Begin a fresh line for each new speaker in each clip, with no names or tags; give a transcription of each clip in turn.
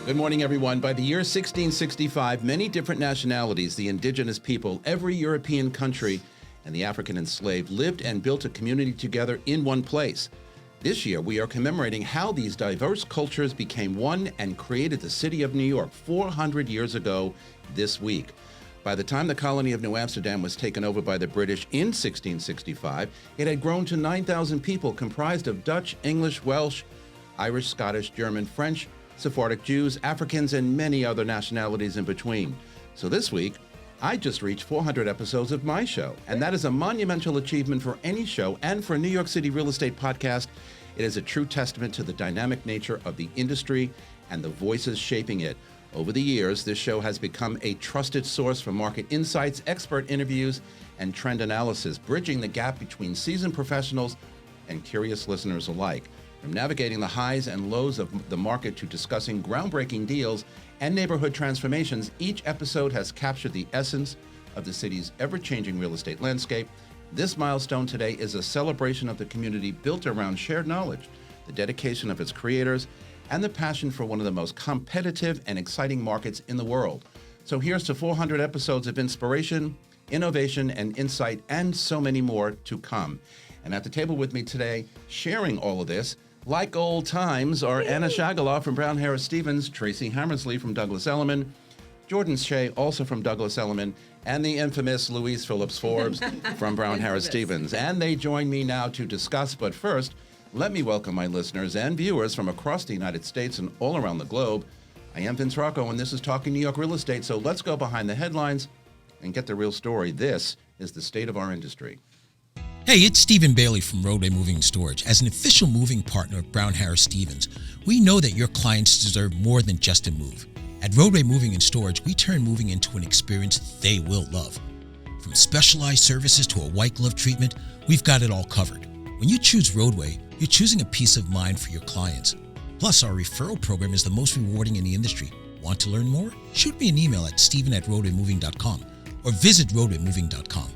Good morning, everyone. By the year 1665, many different nationalities, the indigenous people, every European country, and the African enslaved lived and built a community together in one place. This year, we are commemorating how these diverse cultures became one and created the city of New York 400 years ago this week. By the time the colony of New Amsterdam was taken over by the British in 1665, it had grown to 9,000 people comprised of Dutch, English, Welsh, Irish, Scottish, German, French, Sephardic Jews, Africans, and many other nationalities in between. So this week, I just reached 400 episodes of my show, and that is a monumental achievement for any show and for a New York City real estate podcast. It is a true testament to the dynamic nature of the industry and the voices shaping it. Over the years, this show has become a trusted source for market insights, expert interviews, and trend analysis, bridging the gap between seasoned professionals and curious listeners alike. From navigating the highs and lows of the market to discussing groundbreaking deals and neighborhood transformations, each episode has captured the essence of the city's ever-changing real estate landscape. This milestone today is a celebration of the community built around shared knowledge, the dedication of its creators, and the passion for one of the most competitive and exciting markets in the world. So here's to 400 episodes of inspiration, innovation, and insight, and so many more to come. And at the table with me today, sharing all of this, like old times, are Anna Shagalov from Brown Harris Stevens, Tracie Hammersley from Douglas Elliman, Jordan Shea, also from Douglas Elliman, and the infamous Louise Phillips Forbes from Brown Harris Stevens. And they join me now to discuss, but first, let me welcome my listeners and viewers from across the United States and all around the globe. I am Vince Rocco, and this is Talking New York Real Estate, so let's go behind the headlines and get the real story. This is the state of our industry.
Hey, it's Stephen Bailey from Roadway Moving and Storage. As an official moving partner of Brown Harris Stevens, we know that your clients deserve more than just a move. At Roadway Moving and Storage, we turn moving into an experience they will love. From specialized services to a white glove treatment, we've got it all covered. When you choose Roadway, you're choosing a peace of mind for your clients. Plus, our referral program is the most rewarding in the industry. Want to learn more? Shoot me an email at steven@roadwaymoving.com or visit roadwaymoving.com.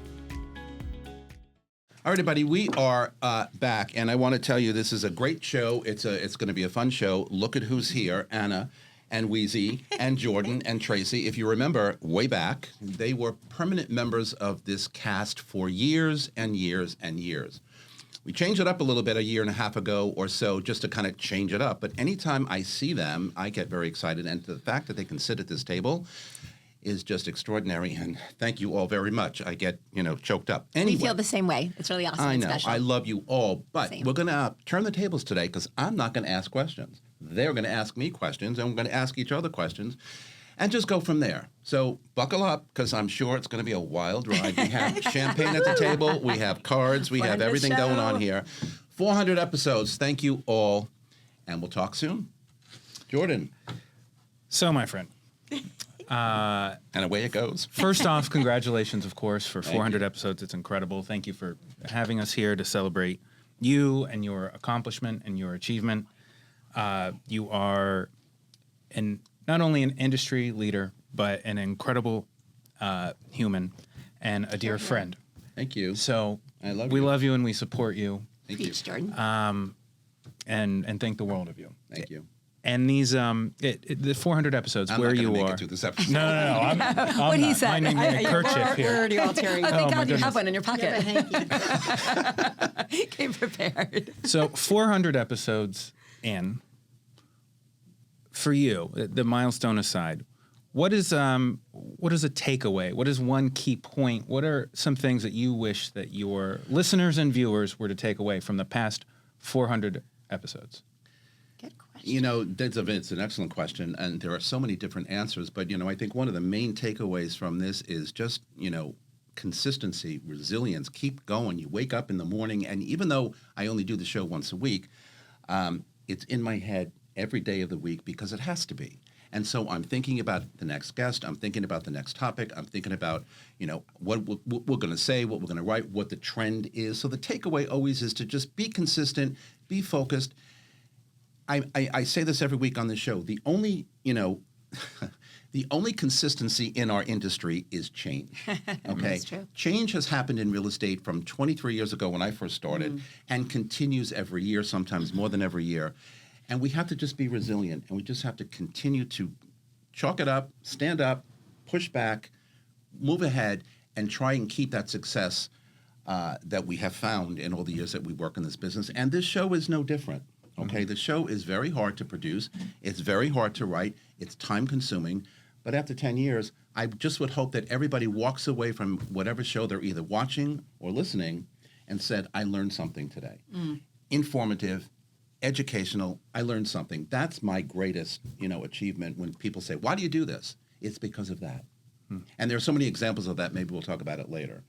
All right, everybody, we are back, and I want to tell you this is a great show. It's going to be a fun show. Look at who's here, Anna and Wheezy and Jordan and Tracie. If you remember way back, they were permanent members of this cast for years and years and years. We changed it up a little bit a year and a half ago or so just to kind of change it up. But anytime I see them, I get very excited. And the fact that they can sit at this table is just extraordinary, and thank you all very much. I get, choked up. Anyway,
we feel the same way. It's really awesome.
I know.
Special.
I love you all, but We're going to turn the tables today because I'm not going to ask questions. They're going to ask me questions, and we're going to ask each other questions and just go from there. So buckle up because I'm sure it's going to be a wild ride. We have champagne at the table. We have cards. We have everything going on here. 400 episodes. Thank you all, and we'll talk soon. Jordan.
So, my friend.
And away it goes.
First off, congratulations, of course, for 400 episodes. It's incredible. Thank you for having us here to celebrate you and your accomplishment and your achievement. You are not only an industry leader, but an incredible human and a dear friend.
Thank you.
So
we
love you and we support you.
Thank you,
Jordan.
And think the world of you.
Thank you.
And these, the 400 episodes
I'm
where
not
you
make
are.
it through this episode.
No. I'm
what he
not.
said.
My name is kerchief here.
We're already all tearing. Oh, thank God you
goodness.
have one in your pocket. Came prepared.
So 400 episodes in. For you, the milestone aside, what is a takeaway? What is one key point? What are some things that you wish that your listeners and viewers were to take away from the past 400 episodes?
It's an excellent question, and there are so many different answers. But, I think one of the main takeaways from this is just, consistency, resilience, keep going. You wake up in the morning, and even though I only do the show once a week, it's in my head every day of the week because it has to be. And so I'm thinking about the next guest. I'm thinking about the next topic. I'm thinking about, what we're going to say, what we're going to write, what the trend is. So the takeaway always is to just be consistent, be focused. I say this every week on the show. The only consistency in our industry is change. Okay,
That's true.
Change has happened in real estate from 23 years ago when I first started, and continues every year, sometimes more than every year. And we have to just be resilient, and we just have to continue to chalk it up, stand up, push back, move ahead, and try and keep that success that we have found in all the years that we work in this business. And this show is no different. Okay, the show is very hard to produce. It's very hard to write. It's time consuming. But after 10 years, I just would hope that everybody walks away from whatever show they're either watching or listening and said, I learned something today. Informative, educational, I learned something. That's my greatest, achievement when people say, why do you do this? It's because of that. And there are so many examples of that. Maybe we'll talk about it later.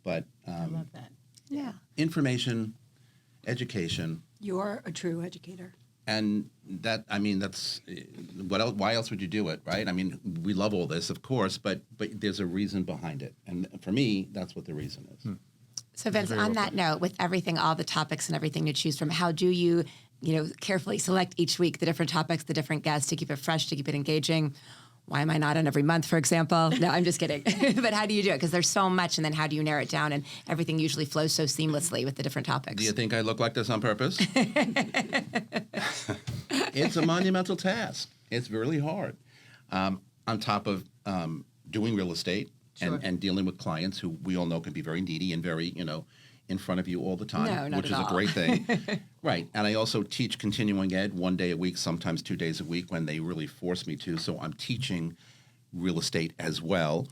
But
I love that. Yeah.
information, education,
You're a true educator.
and that's what else, why else would you do it, right? I mean, we love all this, of course, but there's a reason behind it, and for me, that's what the reason is.
So Vince, on that note, with everything, all the topics and everything to choose from, how do you, carefully select each week the different topics, the different guests to keep it fresh, to keep it engaging? Why am I not on every month, for example? No, I'm just kidding. But how do you do it? Because there's so much, and then how do you narrow it down? And everything usually flows so seamlessly with the different topics.
Do you think I look like this on purpose? It's a monumental task. It's really hard. On top of doing real estate and dealing with clients who we all know can be very needy and very, in front of you all the time,
No, not
which
at
is
all.
a great thing. Right. And I also teach continuing ed 1 day a week, sometimes 2 days a week when they really force me to. So I'm teaching real estate as well.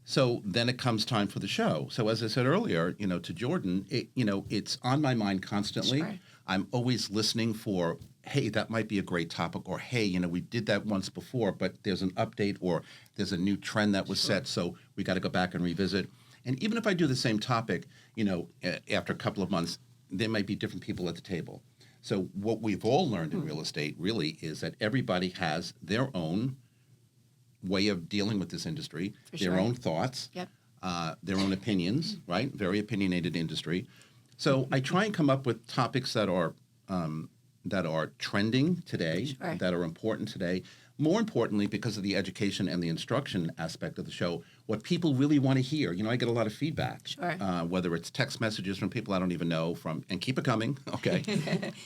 So then it comes time for the show. So as I said earlier, to Jordan, it's on my mind constantly.
Sure.
I'm always listening for, hey, that might be a great topic, or hey, we did that once before, but there's an update or there's a new trend that was set, so we got to go back and revisit. And even if I do the same topic, after a couple of months, there might be different people at the table. So what we've all learned in real estate really is that everybody has their own way of dealing with this industry,
For
their
sure.
own thoughts,
Yep.
their own opinions, right? Very opinionated industry. So I try and come up with topics that are trending today,
Sure.
that are important today. More importantly, because of the education and the instruction aspect of the show, what people really want to hear. I get a lot of feedback,
Sure.
whether it's text messages from people I don't even know, and keep it coming, okay,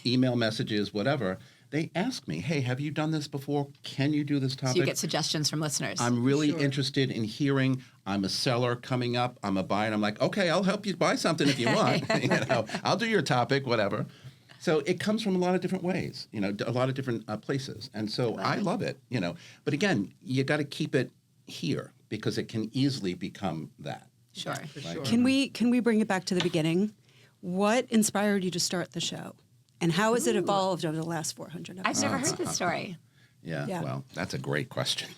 email messages, whatever. They ask me, hey, have you done this before? Can you do this topic?
So you get suggestions from listeners.
I'm really interested in hearing. I'm a seller coming up. I'm a buyer. And I'm like, okay, I'll help you buy something if you want. I'll do your topic, whatever. So it comes from a lot of different ways, a lot of different places. And so I love it, But again, you got to keep it here because it can easily become that.
Sure.
Right?
Can we bring it back to the beginning? What inspired you to start the show? And how has it evolved over the last 400
I've
episodes?
never heard this story.
Yeah, well, that's a great question.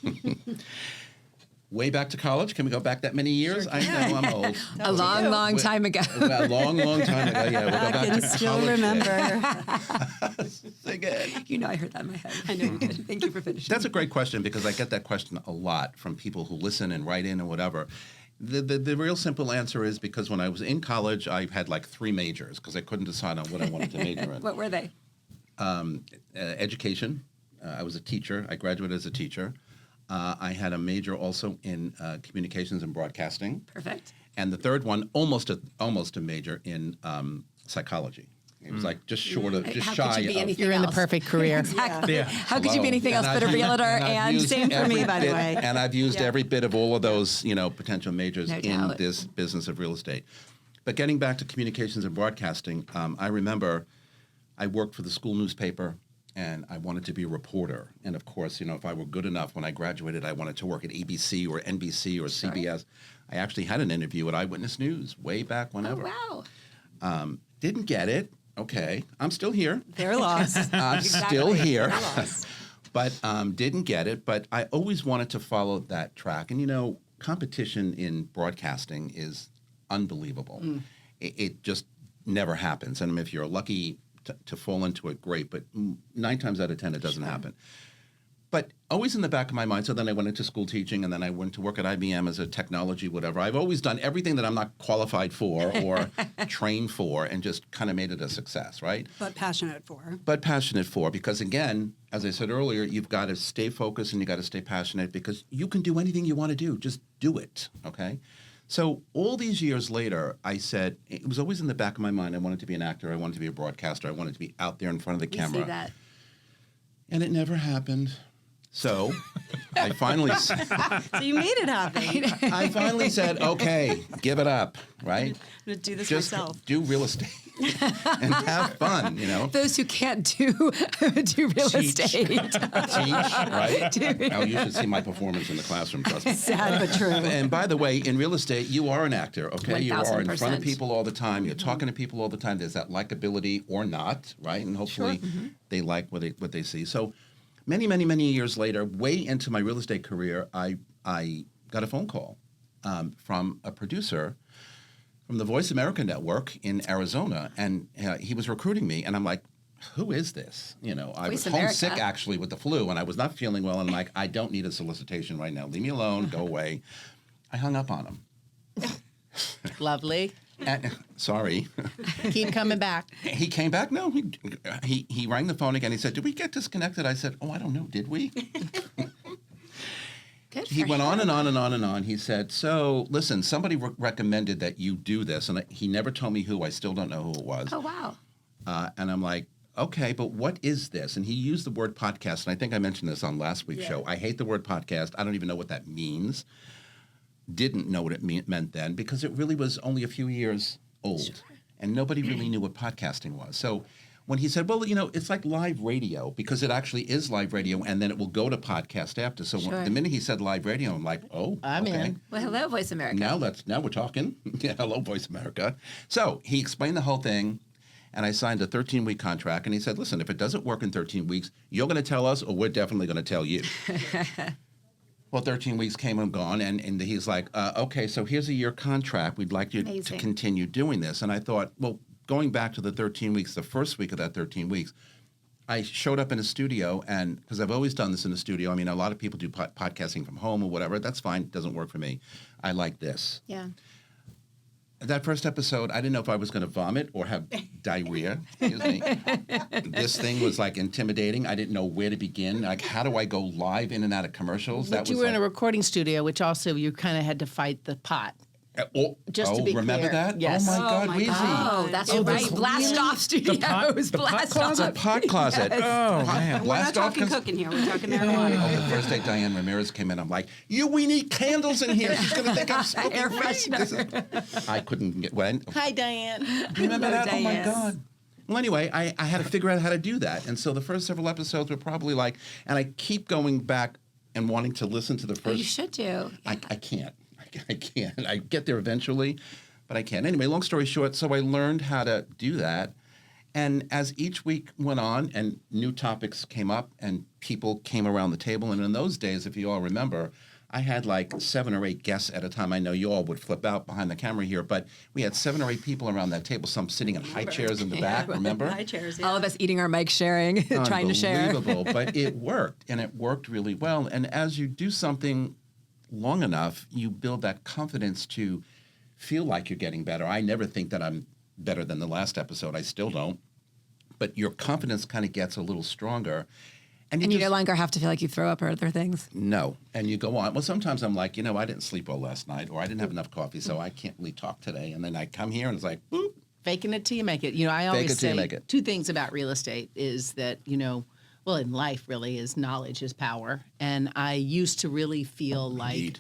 Way back to college? Can we go back that many years? I know I'm old.
A long, long time ago.
A long, long time ago. Yeah, we'll go
I
back
can
to
still
college
remember.
Again.
I heard that in my head. I know you did. Thank you for finishing.
That's a great question because I get that question a lot from people who listen and write in and whatever. The real simple answer is because when I was in college, I had like 3 majors because I couldn't decide on what I wanted to major in.
What were they?
Education. I was a teacher. I graduated as a teacher. I had a major also in communications and broadcasting.
Perfect.
And the third one, almost a major in psychology. It was like just short of, just
How
shy
could you be
of.
anything
You're in the
else?
perfect career.
Exactly.
Yeah.
How could you be anything else
And
but a
I've-
realtor
and I've
and
used
Same for me,
every
by the
bit-
way.
And I've used
Yeah.
every bit of all of those, potential majors
No
in
doubt.
this business of real estate. But getting back to communications and broadcasting, I remember I worked for the school newspaper and I wanted to be a reporter. And of course, if I were good enough when I graduated, I wanted to work at ABC or NBC or CBS. I actually had an interview at Eyewitness News way back
Oh,
whenever.
wow.
Didn't get it. Okay. I'm still here.
Their loss.
I'm still
Exactly.
here.
Their loss.
But didn't get it. But I always wanted to follow that track. And, competition in broadcasting is unbelievable. It just never happens. And if you're lucky to fall into it, great. But 9 times out of 10, it doesn't happen. But always in the back of my mind, so then I went into school teaching, and then I went to work at IBM as a technology, whatever. I've always done everything that I'm not qualified for or trained for and just kind of made it a success, right?
But passionate for.
But passionate for, because again, as I said earlier, you've got to stay focused and you got to stay passionate because you can do anything you want to do. Just do it, okay? So all these years later, I said, it was always in the back of my mind, I wanted to be an actor, I wanted to be a broadcaster, I wanted to be out there in front of the
We
camera.
see that.
And it never happened. So I finally...
So you made it happen.
I finally said, okay, give it up, right?
I'm going to do this
Just
myself.
do real estate and have fun, you know.
Those who can't do real estate.
Teach, right? Oh, you should see my performance in the classroom, trust me.
Sad but true.
And by the way, in real estate, you are an actor, okay? You are in front of
1000%.
people all the time. You're talking to people all the time. There's that likability or not, right? And hopefully they like what they see. So many, many, many years later, way into my real estate career, I got a phone call from a producer from the Voice America Network in Arizona, and he was recruiting me, and I'm like, who is this? You know, I was homesick actually with the flu, and I was not feeling well, and I'm like, I don't need a solicitation right now. Leave me alone. Go away. I hung up on him.
Lovely.
Sorry.
Keep coming back.
He came back. No, he rang the phone again. He said, did we get disconnected? I said, oh, I don't know. Did we?
Good
He
for
went on
him.
and on and on and on. He said, so listen, somebody recommended that you do this. And he never told me who. I still don't know who it was.
Oh, wow.
And I'm like, okay, but what is this? And he used the word podcast. And I think I mentioned this on last week's show. I hate the word podcast. I don't even know what that means. Didn't know what it meant then because it really was only a few years old. Sure. And nobody really knew what podcasting was. So when he said, well, you know, it's like live radio because it actually is live radio and then it will go to podcast after. So the minute he said live radio, I'm like, oh,
I'm
okay.
in.
Well, hello, Voice America.
Now we're talking. Yeah, hello, Voice America. So he explained the whole thing. And I signed a 13-week contract. And he said, listen, if it doesn't work in 13 weeks, you're going to tell us or we're definitely going to tell you. Well, 13 weeks came and gone, and he's like, okay, so here's a year contract. We'd like you to continue doing this. And I thought, well, going back to the 13 weeks, the first week of that 13 weeks, I showed up in a studio, and because I've always done this in a studio. I mean, a lot of people do podcasting from home or whatever. That's fine. It doesn't work for me. I like this.
Yeah.
That first episode, I didn't know if I was going to vomit or have diarrhea. Excuse me. This thing was like intimidating. I didn't know where to begin. Like, how do I go live in and out of commercials?
But you were in a recording studio, which also you kind of had to fight the pot. Just to be
remember
clear.
that?
Yes.
Oh my God, Wheezy.
Oh, that's right. Blast off studios. Blast off.
The pot closet.
Yes.
Oh, man.
We're not
Blast off.
talking cooking here. We're talking marijuana.
Oh, the first day Diane Ramirez came in, I'm like, we need candles in here. She's going to think I'm smoking
Air
weed.
freshener.
I couldn't get went.
Hi, Diane.
Do you remember that?
Diane.
Oh, my God. Well, anyway, I had to figure out how to do that. And so the first several episodes were probably like, and I keep going back and wanting to listen to the first.
You should do.
I can't. I can't. I get there eventually, but I can't. Anyway, long story short, so I learned how to do that. And as each week went on and new topics came up and people came around the table, and in those days, if you all remember, I had like 7 or 8 guests at a time. I know you all would flip out behind the camera here, but we had 7 or 8 people around that table, some sitting in high chairs in the back, remember?
High chairs, yeah.
All of us eating our mic sharing, trying to share.
Unbelievable, but it worked, and it worked really well. And as you do something long enough, you build that confidence to feel like you're getting better. I never think that I'm better than the last episode. I still don't. But your confidence kind of gets a little stronger. And
You no longer have to feel like you throw up or other things.
No. And you go on. Well, sometimes I'm like, I didn't sleep well last night, or I didn't have enough coffee, so I can't really talk today. And then I come here and it's like, boop.
Faking it till you make it. I
Fake
always
it till you
say
make it.
2 things about real estate is that, well, in life really is knowledge is power. And I used to really feel like
Indeed.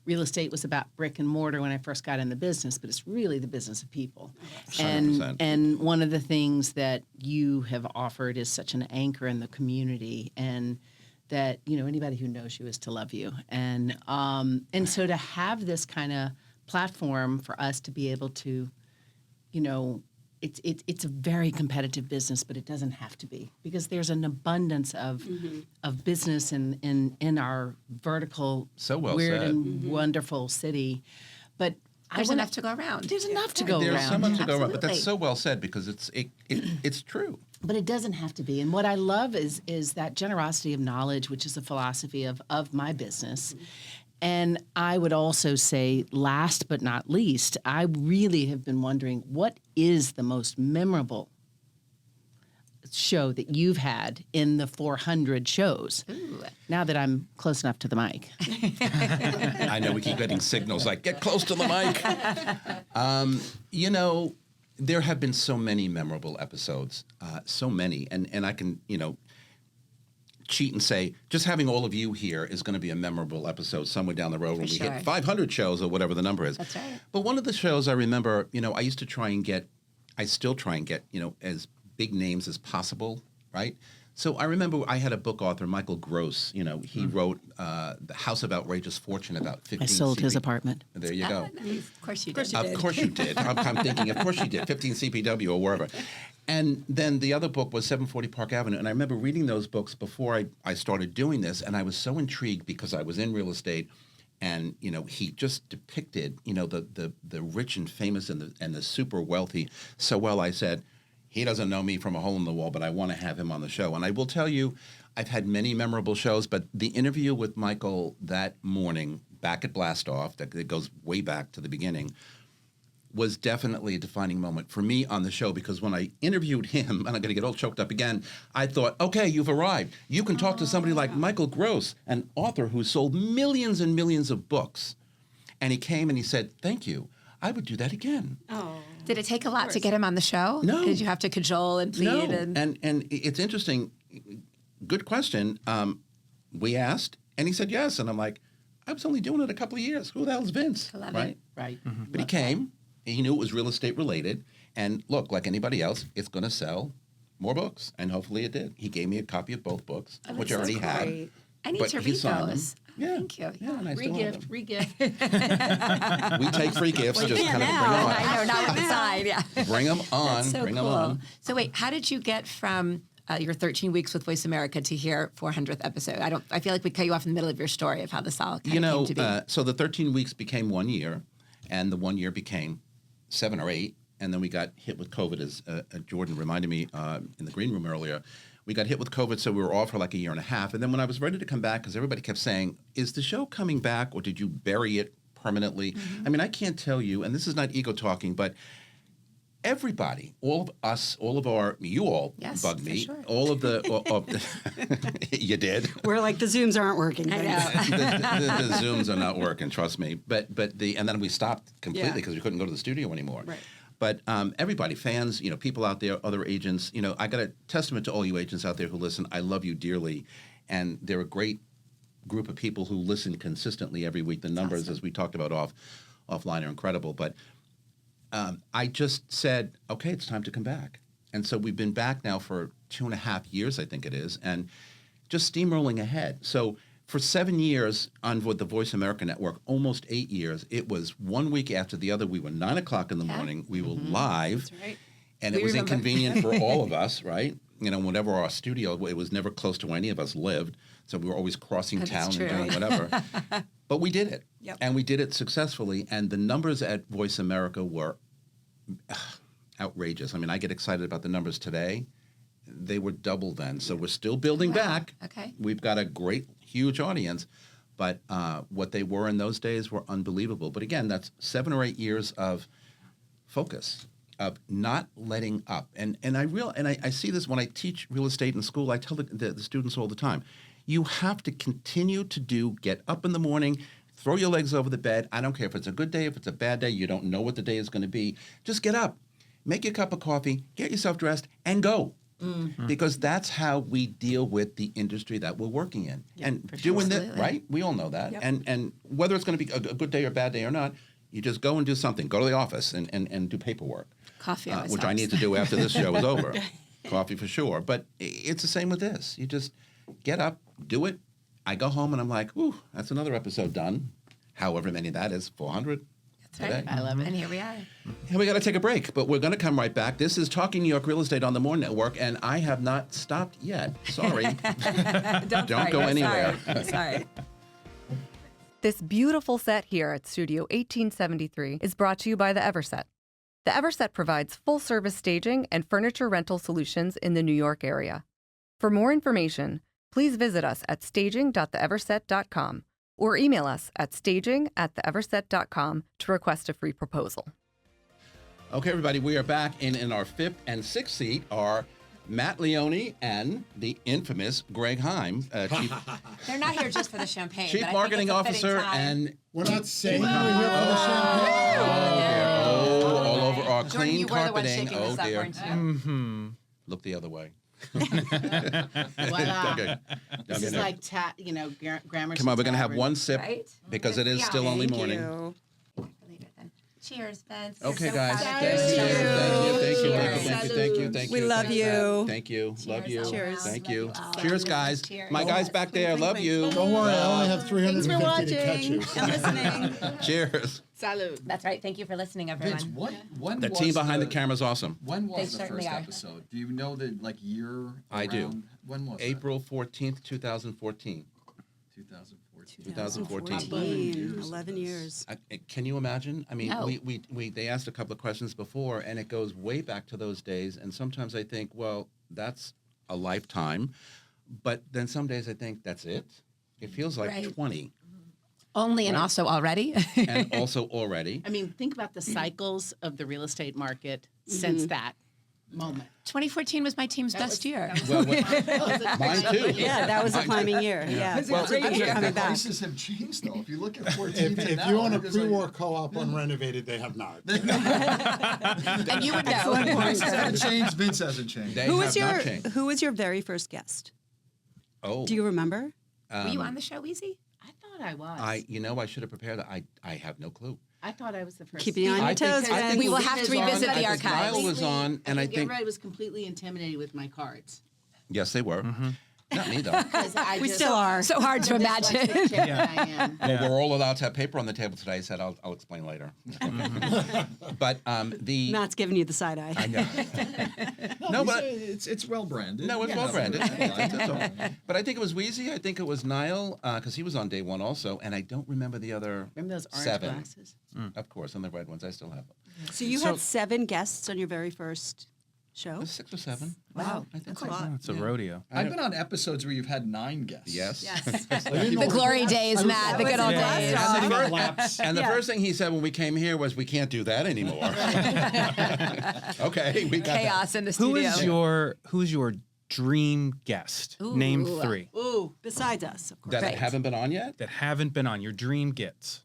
real estate was about brick and mortar when I first got in the business, but it's really the business of people.
100%.
And one of the things that you have offered is such an anchor in the community, and that anybody who knows you is to love you. And so to have this kind of platform for us to be able to, it's a very competitive business, but it doesn't have to be, because there's an abundance of business in our vertical,
So well
weird
said.
and wonderful city. But
There's enough to go around.
There's enough to go
There's
around.
so much to go around, but that's
Absolutely.
so well said because it's true.
But it doesn't have to be. And what I love is that generosity of knowledge, which is a philosophy of my business. And I would also say, last but not least, I really have been wondering, what is the most memorable show that you've had in the 400 shows?
Ooh.
Now that I'm close enough to the mic.
I know we keep getting signals like, get close to the mic. There have been so many memorable episodes, so many. And I can, cheat and say, just having all of you here is going to be a memorable episode somewhere down the road when we
sure.
hit 500 shows or whatever the number is.
That's right.
But one of the shows I remember, I used to try and get, I still try and get, as big names as possible, right? So I remember I had a book author, Michael Gross. He wrote The House of Outrageous Fortune about 15
I sold his
CP.
apartment.
There you go.
Nice. Of course you did.
Of course you did. I'm thinking, of course you did. 15 CPW or wherever. And then the other book was 740 Park Avenue. And I remember reading those books before I started doing this. And I was so intrigued because I was in real estate. And, he just depicted, the rich and famous and the super wealthy so well. I said, he doesn't know me from a hole in the wall, but I want to have him on the show. And I will tell you, I've had many memorable shows, but the interview with Michael that morning back at Blastoff, that goes way back to the beginning, was definitely a defining moment for me on the show, because when I interviewed him, and I'm going to get all choked up again, I thought, okay, you've arrived. You can talk to somebody like Michael Gross, an author who sold millions and millions of books. And he came and he said, thank you. I would do that again.
Oh.
Did it take a lot to get him on the show?
No.
Did you have to cajole and plead?
No. And it's interesting. Good question. We asked, and he said yes. And I'm like, I was only doing it a couple of years. Who the hell's Vince?
I love
right?
it.
Right.
Mm-hmm. But he came. And he knew it was real estate related. And look, like anybody else, it's going to sell more books. And hopefully it did. He gave me a copy of both books, which I already had.
I need
But
to
he
read
saw them.
those.
Yeah.
Thank you.
Yeah, and I still have them.
Re-gift.
We take free gifts. Just kind of bring them on.
I know, not with the side, yeah.
Bring them on.
That's so
bring
cool.
them on.
So wait, how did you get from your 13 weeks with Voice America to here 400th episode? I feel like we cut you off in the middle of your story of how this all kind of came to be.
So the 13 weeks became 1 year, and the 1 year became 7 or 8, and then we got hit with COVID, as Jordan reminded me in the green room earlier. We got hit with COVID, so we were off for like a year and a half. And then when I was ready to come back, because everybody kept saying, is the show coming back, or did you bury it permanently? I mean, I can't tell you, and this is not ego talking, but everybody, all of us, you all
Yes,
bugged
for
me.
sure.
All of the, you did.
We're like, the Zooms aren't working.
I know.
The Zooms are not working, trust me. And then we stopped completely because we couldn't go to the studio anymore.
Right.
But everybody, fans, people out there, other agents, I got a testament to all you agents out there who listen. I love you dearly, and they're a great group of people who listen consistently every week. The numbers, as we talked about offline, are incredible. But I just said, okay, it's time to come back. And so we've been back now for 2.5 years, I think it is, and just steamrolling ahead. So for 7 years on the Voice America Network, almost 8 years, it was 1 week after the other. We were 9 o'clock in the morning. We were live.
That's right.
And
We
it was
remember.
inconvenient for all of us, right? Whenever our studio, it was never close to where any of us lived. So we were always crossing
That's
town
true.
and doing whatever. But we did it.
Yep.
And we did it successfully. And the numbers at Voice America were outrageous. I mean, I get excited about the numbers today. They were double then. So we're still building back.
Okay.
We've got a great, huge audience. But what they were in those days were unbelievable. But again, that's 7 or 8 years of focus, of not letting up. And I see this when I teach real estate in school. I tell the students all the time, you have to continue to get up in the morning, throw your legs over the bed. I don't care if it's a good day, if it's a bad day. You don't know what the day is going to be. Just get up, make your cup of coffee, get yourself dressed, and go. Because that's how we deal with the industry that we're working in. And doing that,
Absolutely.
right? We all know that.
Yep.
And whether it's going to be a good day or a bad day or not, you just go and do something. Go to the office and do paperwork.
Coffee always
which I
helps.
need to do after this show is over. Coffee for sure. But it's the same with this. You just get up, do it. I go home and I'm like, ooh, that's another episode done. However many that is, 400.
That's right.
today.
I love it.
And here we are.
And we got to take a break, but we're going to come right back. This is Talking New York Real Estate on the More Network, and I have not stopped yet. Sorry. Don't go anywhere.
Sorry.
This beautiful set here at Studio 1873 is brought to you by the Everset. The Everset provides full-service staging and furniture rental solutions in the New York area. For more information, please visit us at staging.theeverset.com or email us at staging@theeverset.com to request a free proposal.
Okay, everybody, we are back in our 5th and 6th seat are Matt Leone and the infamous Greg Heim, Chief
They're not here just for the champagne. but I think
Marketing
it's a fitting
Officer
time.
and
We're not saying we're here for the champagne.
all over our
Jordan,
clean
you were the one
carpeting.
shaking
Oh
this up,
dear.
weren't you?
Look the other way.
Voila.
Okay.
This is
Okay.
like grammar.
Come on, we're gonna have one sip
Right?
because it is still only morning.
You.
Cheers, Vince.
Okay,
We're so
guys.
proud of
Thank you. Thank you.
Cheers.
Thank you. Thank you.
We love you.
Thank you. Love you.
Cheers.
Thank
Love
you.
you all.
Cheers, guys.
Cheers.
My guys back there, love you.
Don't worry, I only have 350 to catch you.
and listening.
Cheers.
Salud.
That's right. Thank you for listening, everyone.
Vince, when
The
was
team behind the camera is awesome.
When
They
was the
certainly
first
are.
episode? Do you know the year?
I do.
around? When was
April 14th, 2014.
that? 2014.
2014.
11 years.
Can you imagine? I mean,
No.
they asked a couple of questions before, and it goes way back to those days. And sometimes I think, well, that's a lifetime. But then some days I think, that's it? It feels like
Right.
20.
Only and also already.
And also already.
I mean, think about the cycles of the real estate market since that moment.
2014 was my team's best year.
Well, mine too.
Yeah, that was a climbing year. Yeah.
Well,
Great year coming
the
back.
prices have changed though. If you look at 14
If you own a pre-war co-op unrenovated, they have not.
And you would know.
Prices haven't changed. Vince hasn't changed.
They
Who
have
was your
not changed.
Who was your very first guest?
Oh,
Do you remember?
Were you on the show, Weezy?
I thought I was.
I should have prepared. I have no clue.
I thought I was the first.
Keeping you on your toes, Vince.
We will have to revisit the
archives.
archives.
Lyle was on, and I think
everybody was completely intimidated with my cards.
yes, they were. Not me though.
'Cause I
We
just-
still are.
So hard to
the
imagine.
dyslexic chick that I am.
Well, we're all allowed to have paper on the table today. I said I'll explain later. But the
Matt's giving you the side eye.
I know. No, but
it's well branded.
no, it's well branded. But I think it was Wheezy. I think it was Niall because he was on day one also, and I don't remember the other
Remember those orange
7.
glasses?
Of course, and the red ones. I still have them.
So you had 7 guests on your very first show?
It was 6 or 7.
Wow,
I think
that's
so.
a lot.
It's a rodeo.
I've been on episodes where you've had 9 guests.
Yes.
The glory days, Matt. The good old days.
And the first thing he said when we came here was, "We can't do that anymore." Okay, we got
Chaos in the
Who
studio.
is your dream guest? Name 3
Ooh,
Besides us, of course.
that
Right.
haven't been on yet.
that haven't been on your dream gets.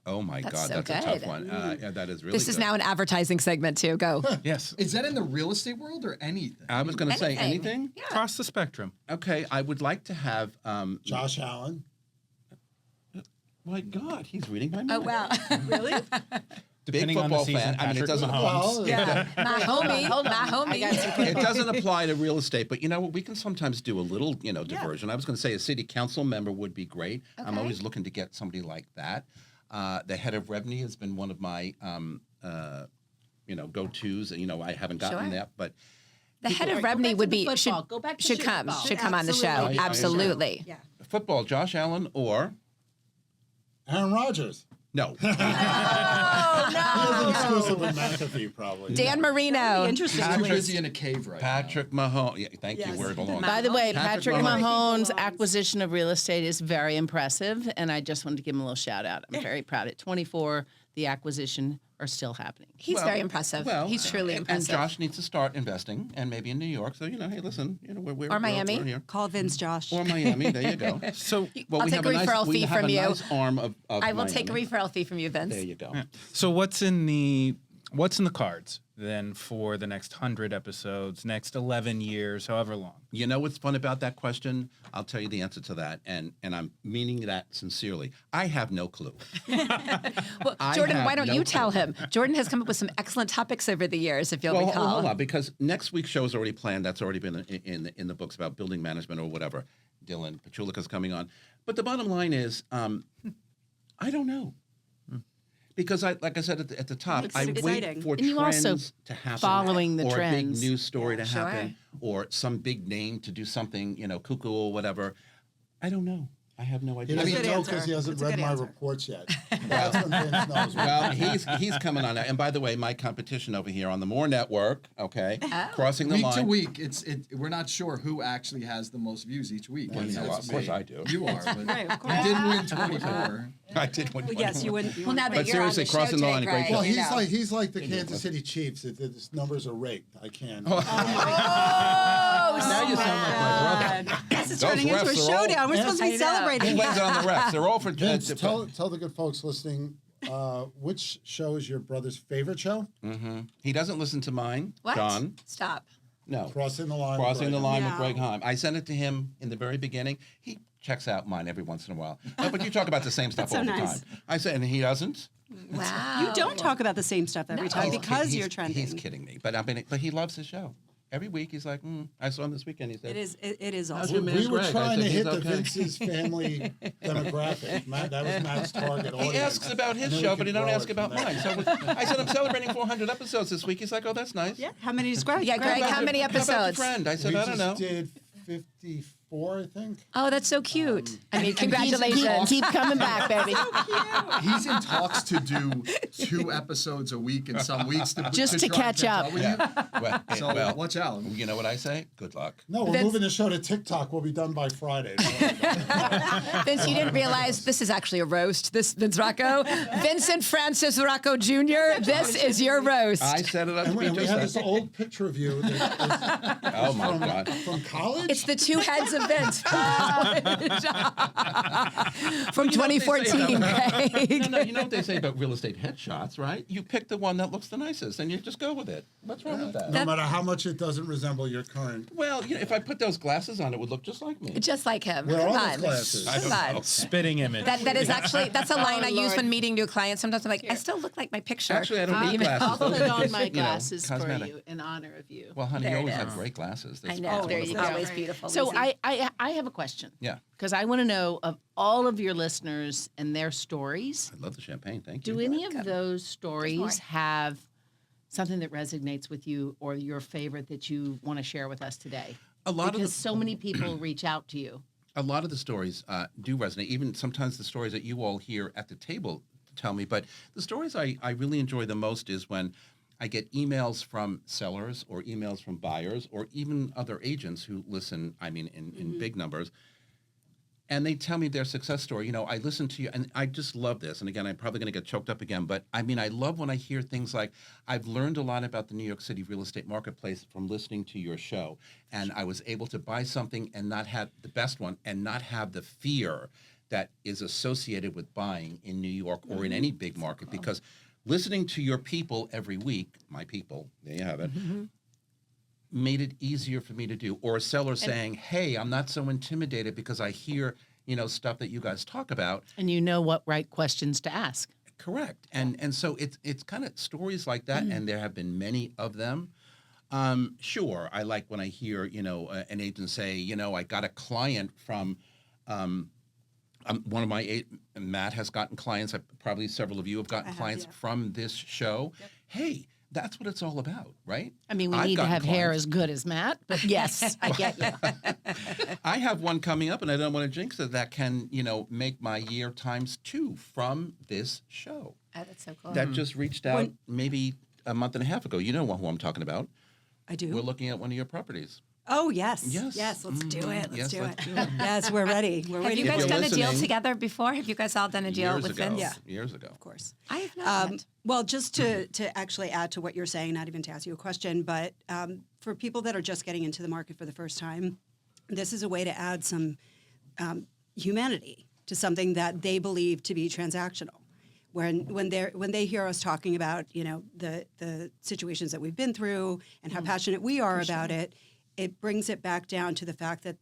Oh my
That's
God,
so
that's a tough
good.
one. Yeah, that is really.
This is
good.
now an advertising segment too. Go.
Yes,
Is that in the real estate world or anything?
I was going to say
Anything.
anything.
Yeah.
across the spectrum.
Okay, I would like to have.
Josh Allen.
My God, he's reading my mind.
Oh wow.
Really?
Big
Depending on the
football
season,
fan. I mean, it
Patrick
doesn't.
Mahomes.
Well,
Yeah. My homie.
hold on.
My homie.
I got some
It doesn't apply to real estate, but you know what? We can sometimes do a little, diversion. I was going to say a city council member would be great. I'm
Okay.
always looking to get somebody like that. The head of revenue has been one of my, go-tos. I haven't gotten
Sure.
that, but
The head
All
of
right, go
revenue
back
would
to the
be
football. Go back to
should come
football.
should come on the show.
Absolutely.
Absolutely.
Yeah.
football, Josh Allen or
Aaron Rodgers.
no.
He has an exclusive with McAfee, probably.
Dan Marino.
Interesting.
Too
choice.
busy in a cave right
Patrick Mahomes. Yeah, thank you.
Yes.
Word along.
By the way,
Patrick
Patrick
Mahomes.
Mahomes' acquisition of real estate is very impressive, and I just wanted to give him a little shout out. I'm very proud. At 24, the acquisition are still happening.
He's very impressive. He's truly impressive.
And Josh needs to start investing, and maybe in New York. So hey, listen, we're
Or Miami.
we're here.
Call Vince Josh.
Or Miami. There you go.
So,
I'll take a referral fee from you.
Nice arm of
I will take a
Miami.
referral fee from you, Vince.
There you go.
so what's in the cards then for the next 100 episodes, next 11 years, however long?
You know what's fun about that question? I'll tell you the answer to that, and I'm meaning that sincerely. I have no clue.
Well,
I
Jordan,
have
why don't
no
you tell
clue.
him? Jordan has come up with some excellent topics over the years, if you'll
Well,
recall.
hold on, because next week's show is already planned. That's already been in the books about building management or whatever. Dylan Pachulica's coming on. But the bottom line is, I don't know. Because like I said at the top,
It's
I
exciting.
wait for
And you
trends
also
to happen,
following the
or a big
trends.
news story to
Sure.
happen, or some big name to do something, cuckoo or whatever. I don't know. I have no
He
idea.
doesn't
good
know
answer.
because he hasn't
It's a
read
good
my
answer.
reports yet. That's when Vince knows.
Well, he's coming on. And by the way, my competition over here on the Moore Network, okay, crossing the
Week
line.
to week, we're not sure who actually has the most views each week.
Well,
It's-
no,
it's
of course
me.
I do.
You are, but
Right, of course.
you did win 24.
I did win.
Well, yes, you wouldn't.
Well, now that
But
you're on
seriously,
the show
crossing the
today,
line, a great
Greg,
show.
Well,
you know.
he's like the Kansas City Chiefs. His numbers are rigged. I can't.
Now you sound like my brother.
This is
Those
turning into a
refs are all-
showdown. We're supposed to
I
be
know.
He
celebrating.
blames it on the refs. They're all for.
Vince, tell the good folks listening, which show is your brother's favorite show?
He doesn't listen to mine,
What?
John.
Stop.
No.
Crossing the line.
Crossing the line with
No.
Greg Heim. I sent it to him in the very beginning. He checks out mine every once in a while. But you talk about the same stuff
That's
all
so
the
nice.
time. I said, and he doesn't.
Wow.
You don't talk about the same stuff every time because
He's-
you're trending.
He's kidding me. But he loves his show. Every week he's like, I saw him this weekend. He said,
It is
How's
awesome.
your man?
We were
Greg. I
trying
said,
to
he's
hit the
okay.
Vince's family demographic. That was Matt's target audience.
He asks about his
And then
show,
we
but he
can
don't
grow
ask
it
about
from
mine.
there.
So I said, I'm celebrating 400 episodes this week. He's like, oh, that's nice.
Yeah. How many is Greg?
Yeah, Greg, how many
How about your
episodes?
friend? I said,
We
I don't know.
just did 54, I think.
Oh, that's so cute. I mean,
Keep
congratulations.
coming back, baby.
He's in talks to do 2 episodes a week in some weeks
Just to
try
catch up.
with you.
Well,
So watch out.
You know what I say? Good luck.
No, we're
Vince-
moving the show to TikTok. We'll be done by Friday.
Vince, you didn't realize this is actually a roast. This Vince Rocco, Vincent Francis Rocco Jr. This is your roast.
I set it up to
And
be
we
just
had
that.
this old picture of you that
Oh, my
was
God.
from college.
It's the two heads of Vince. From 2014, Greg.
No, you know what they say about real estate headshots, right? You pick the one that looks the nicest, and you just go with it. What's wrong with that?
no matter how much it doesn't resemble your current.
Well, if I put those glasses on, it would look just like me.
Just like him.
Where
Come
are those
on.
glasses? I
Come
don't
on.
know.
Spitting image.
That is actually, that's a line I use
Lord.
when meeting new clients. Sometimes I'm like, I still look like my picture.
Actually, I don't need glasses.
I'll
Those
put
are
on
just,
my glasses for
cosmetic.
you in honor of you.
Well, honey,
There
you
it
always have
is.
great glasses.
I
That's
know.
there you
It's
go.
always beautiful.
So
Lizzie.
I have a question.
Yeah.
Because I want to know of all of your listeners and their stories.
I love the champagne. Thank you.
Do any of those stories
more.
have something that resonates with you or your favorite that you want to share with us today?
A lot
Because
of the,
so many people reach out to you.
a lot of the stories do resonate. Even sometimes the stories that you all hear at the table tell me. But the stories I really enjoy the most is when I get emails from sellers or emails from buyers or even other agents who listen, in big numbers. And they tell me their success story. I listen to you, and I just love this. And again, I'm probably going to get choked up again. But I love when I hear things like, I've learned a lot about the New York City real estate marketplace from listening to your show. And I was able to buy something and not have the best one and not have the fear that is associated with buying in New York or in any big market. Because listening to your people every week, my people, there you have it, made it easier for me to do. Or a seller saying, hey, I'm not so intimidated because I hear, stuff that you guys talk about.
And you know what right questions to ask.
Correct. And so it's kind of stories like that, and there have been many of them. Sure, I like when I hear, an agent say, I got a client from one of my Matt has gotten clients. Probably several of you have gotten clients from this show. Yep. Hey, that's what it's all about, right?
We
I've
need to
gotten
have hair
clients.
as good as Matt, but yes, I get you.
I have one coming up, and I don't want to jinx it, that can, make my year times 2 from this show.
Oh, that's so cool.
That just reached out maybe a month and a half ago. You know who I'm talking about.
I do.
We're looking at one of your properties.
Oh, yes.
Yes.
Yes, let's do it. Let's
Yes,
do
let's
it.
do it.
Yes, we're ready. We're
Have
waiting
you
for
guys
you're
done a deal
listening-
together before? Have you guys all done a deal
Years
with
ago.
Vince?
Yeah.
Years ago.
Of course.
I have not yet.
Well, just to actually add to what you're saying, not even to ask you a question, but for people that are just getting into the market for the first time, this is a way to add some humanity to something that they believe to be transactional. When they hear us talking about the situations that we've been through and how passionate we are about it, it brings it back down to the fact that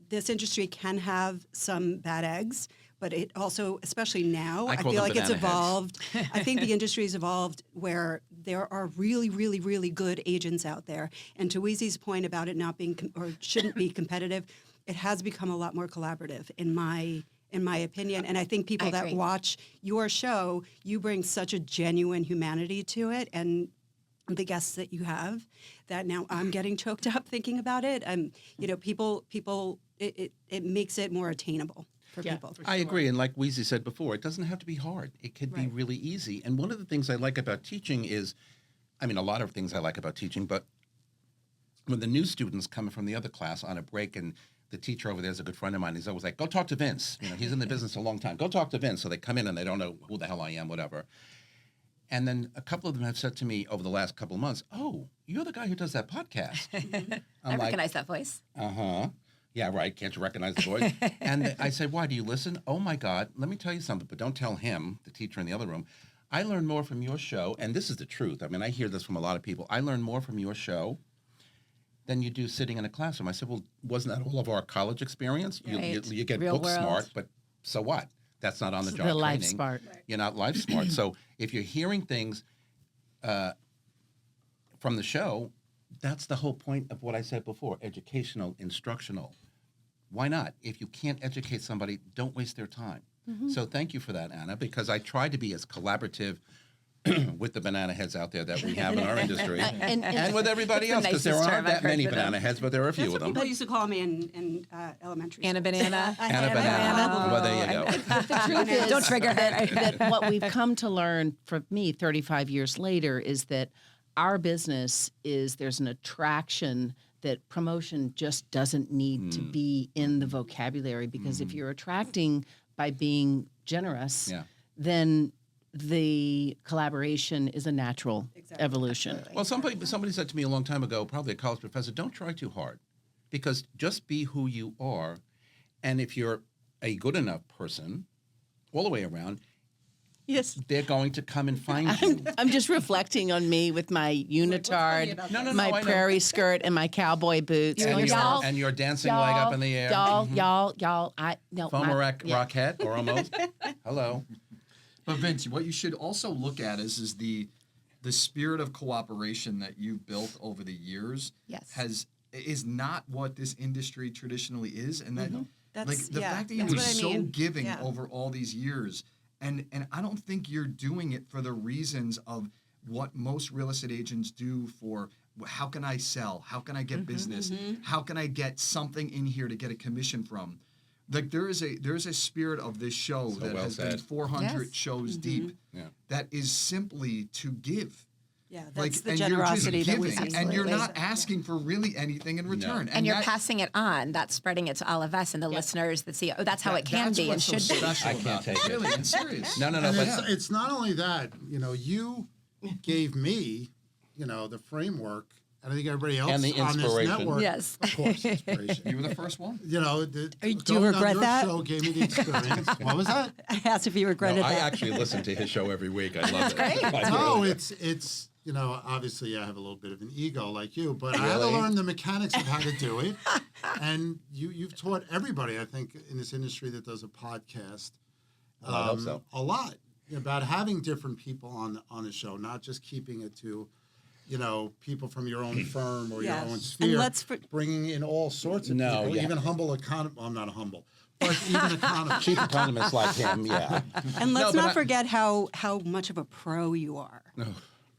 this industry can have some bad eggs, but it also, especially now, I
call
feel
them
like it's
banana heads.
evolved. I think the industry's evolved where there are really, really, really good agents out there. And to Weezy's point about it not being or shouldn't be competitive, it has become a lot more collaborative in my opinion. And I think people
I
that
agree.
watch your show, you bring such a genuine humanity to it, and the guests that you have, that now I'm getting choked up thinking about it. People, it makes it more attainable for people.
I agree. And like Weezy said before, it doesn't have to be hard. It could be
Right.
really easy. And one of the things I like about teaching is, a lot of things I like about teaching, but when the new students come from the other class on a break and the teacher over there is a good friend of mine, he's always like, go talk to Vince. He's in the business a long time. Go talk to Vince. So they come in and they don't know who the hell I am, whatever. And then a couple of them have said to me over the last couple of months, oh, you're the guy who does that podcast.
I recognize that voice.
Uh-huh. Yeah, right. Can't you recognize the voice? And I said, why, do you listen? Oh, my God. Let me tell you something, but don't tell him, the teacher in the other room. I learn more from your show, and this is the truth. I mean, I hear this from a lot of people. I learn more from your show than you do sitting in a classroom. I said, well, wasn't that all of our college experience?
Right.
You get
Real
book
world.
smart, but so what? That's not on the job
The
training.
life smart.
You're not life smart. So if you're hearing things from the show, that's the whole point of what I said before, educational, instructional. Why not? If you can't educate somebody, don't waste their time. So thank you for that, Anna, because I try to be as collaborative with the banana heads out there that we have in our industry and with everybody else, because there
nicest
aren't
term I've
that
heard
many
for them.
banana heads, but there are a few
That's
of
what
them.
people used to call me in elementary
Anna
school.
Banana.
Anna Banana. Well, there you go.
The truth is
Don't trigger her.
that what we've come to learn from me 35 years later is that our business is there's an attraction that promotion just doesn't need to be in the vocabulary, because if you're attracting by being generous,
Yeah.
then the collaboration is a natural evolution.
Well, somebody said to me a long time ago, probably a college professor, don't try too hard, because just be who you are. And if you're a good enough person all the way around,
Yes.
they're going to come and find you.
I'm just reflecting on me with my unitard, my
I know.
prairie skirt, and my cowboy boots.
And,
Going, y'all,
and your dancing leg up in the air. Mm-hmm.
y'all.
Former Rockette, or almost. Hello.
But Vince, what you should also look at is the spirit of cooperation that you've built over the years.
Yes.
Is not what this industry traditionally is, and that
That's-
the
yeah,
fact that you
that's
were
what I
so
mean.
giving
Yeah.
over all these years, and I don't think you're doing it for the reasons of what most real estate agents do for how can I sell, how can I get business, how can I get something in here to get a commission from. Like there is a spirit of this show that
well
has been
said.
400
Yes.
shows deep
Yeah.
that is simply to give.
Yeah, that's the
and
generosity
you're just
that we
giving,
see.
and you're
Absolutely.
not asking for really anything in return.
And you're
that-
passing it on. That's spreading it to all of us and the listeners that see, oh, that's how it can
that's
be and
what's so
should be.
special
I can't
about
take it.
Really, and serious.
No,
And
but
it's not only that, you gave me, the framework, and I think everybody else
And the
on this
inspiration.
network,
Yes.
of course, inspiration.
You were the first one.
Do you
going on
regret
your
that?
show gave me the experience. What was that?
I asked if you regretted
I
that.
actually listen to his show every week. I love it. I
No,
really-
it's obviously I have a little bit of an ego like you, but I had to
Really?
learn the mechanics of how to do it. And you've taught everybody, I think, in this industry that does a podcast,
I hope so.
a lot about having different people on the show, not just keeping it to, people from your own firm or
Yes.
your own
And
sphere, bringing in all sorts of
No,
people,
yeah.
even humble economists. Well, I'm not a humble, but even economists.
Chief economists like him, yeah.
And let's
No, but
not forget how much of a pro you are.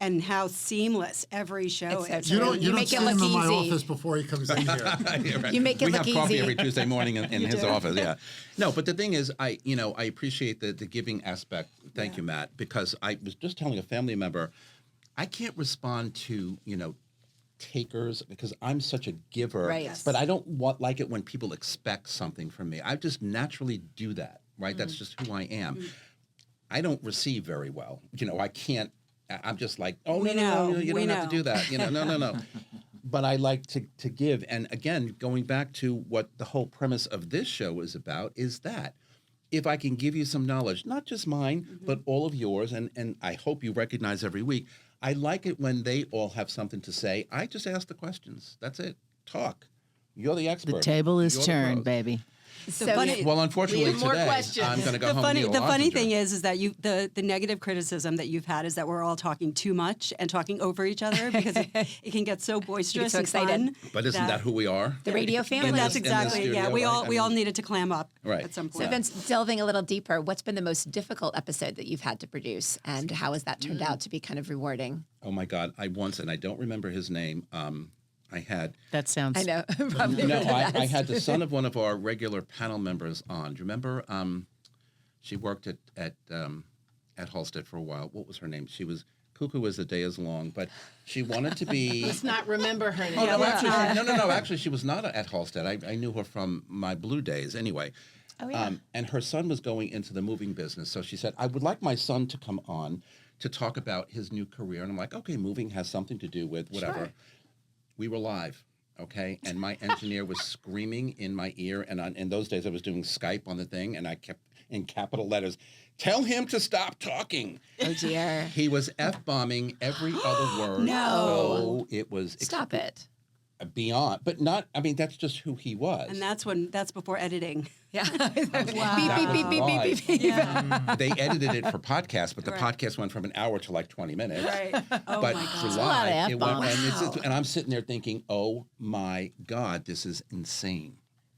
And how seamless every show
It's
is.
so
You
true.
don't,
You
you don't
make
see
it
him
look
in my
easy.
office before he comes in here.
Yeah, right.
You make it
we
look
have coffee
easy.
every Tuesday morning in his office. Yeah, no, but the thing is, I appreciate the giving aspect. Thank you, Matt, because I was just telling a family member, I can't respond to takers because I'm such a giver.
Right. Yes.
But I don't like it when people expect something from me. I just naturally do that. Right. That's just who I am. I don't receive very well. I can't. I'm just like, oh,
We
no,
know,
you
we
don't have to
know.
do that. No. But I like to give. And again, going back to what the whole premise of this show is about, is that if I can give you some knowledge, not just mine, but all of yours, and I hope you recognize every week, I like it when they all have something to say. I just ask the questions. That's it. Talk. You're the expert.
The table is
You're the
turned,
pros.
baby.
So
funny-
Well, unfortunately,
We have more
today
questions.
I'm going to go
The
home
funny,
and
the
eat a
funny
lobster.
thing is that the negative criticism that you've had is that we're all talking too much and talking over each other because it can get so boisterous
so
and
excited.
fun.
But isn't that who we are?
The radio family.
But that's
in this
exactly
studio,
we all
right?
we
I
all
mean-
needed to clam up
Right.
at some
So
point.
Vince, delving a little deeper, what's been the most difficult episode that you've had to produce, and how has that turned out to be kind of rewarding?
Oh my God! I don't remember his name. I had
That sounds.
I know. Probably
no,
the best.
I had the son of one of our regular panel members on. Do you remember? She worked at Halstead for a while. What was her name? She was cuckoo as the day is long, but she wanted to be.
Let's not remember her name.
Oh, no, actually, no. Actually, she was not at Halstead. I knew her from my Blue days. Anyway.
Oh, yeah.
And her son was going into the moving business. So she said, I would like my son to come on to talk about his new career. And I'm like, okay, moving has something to do with whatever.
Sure.
We were live. okay? And my engineer was screaming in my ear. And in those days, I was doing Skype on the thing, and I kept in capital letters, "Tell him to stop talking."
Oh, dear.
He was F-bombing every other word.
No.
Oh, it was...
Stop it.
Beyond, but not, I mean, that's just who he was.
And that's before editing.
Yeah.
Wow.
Beep, beep, beep, beep, beep, beep.
Yeah.
They edited it for podcasts, but the podcast went from an hour to like 20 minutes.
Right. Oh
But
my
for
God.
live, it went,
F-bombs.
and I'm sitting there thinking, oh my God, this is insane.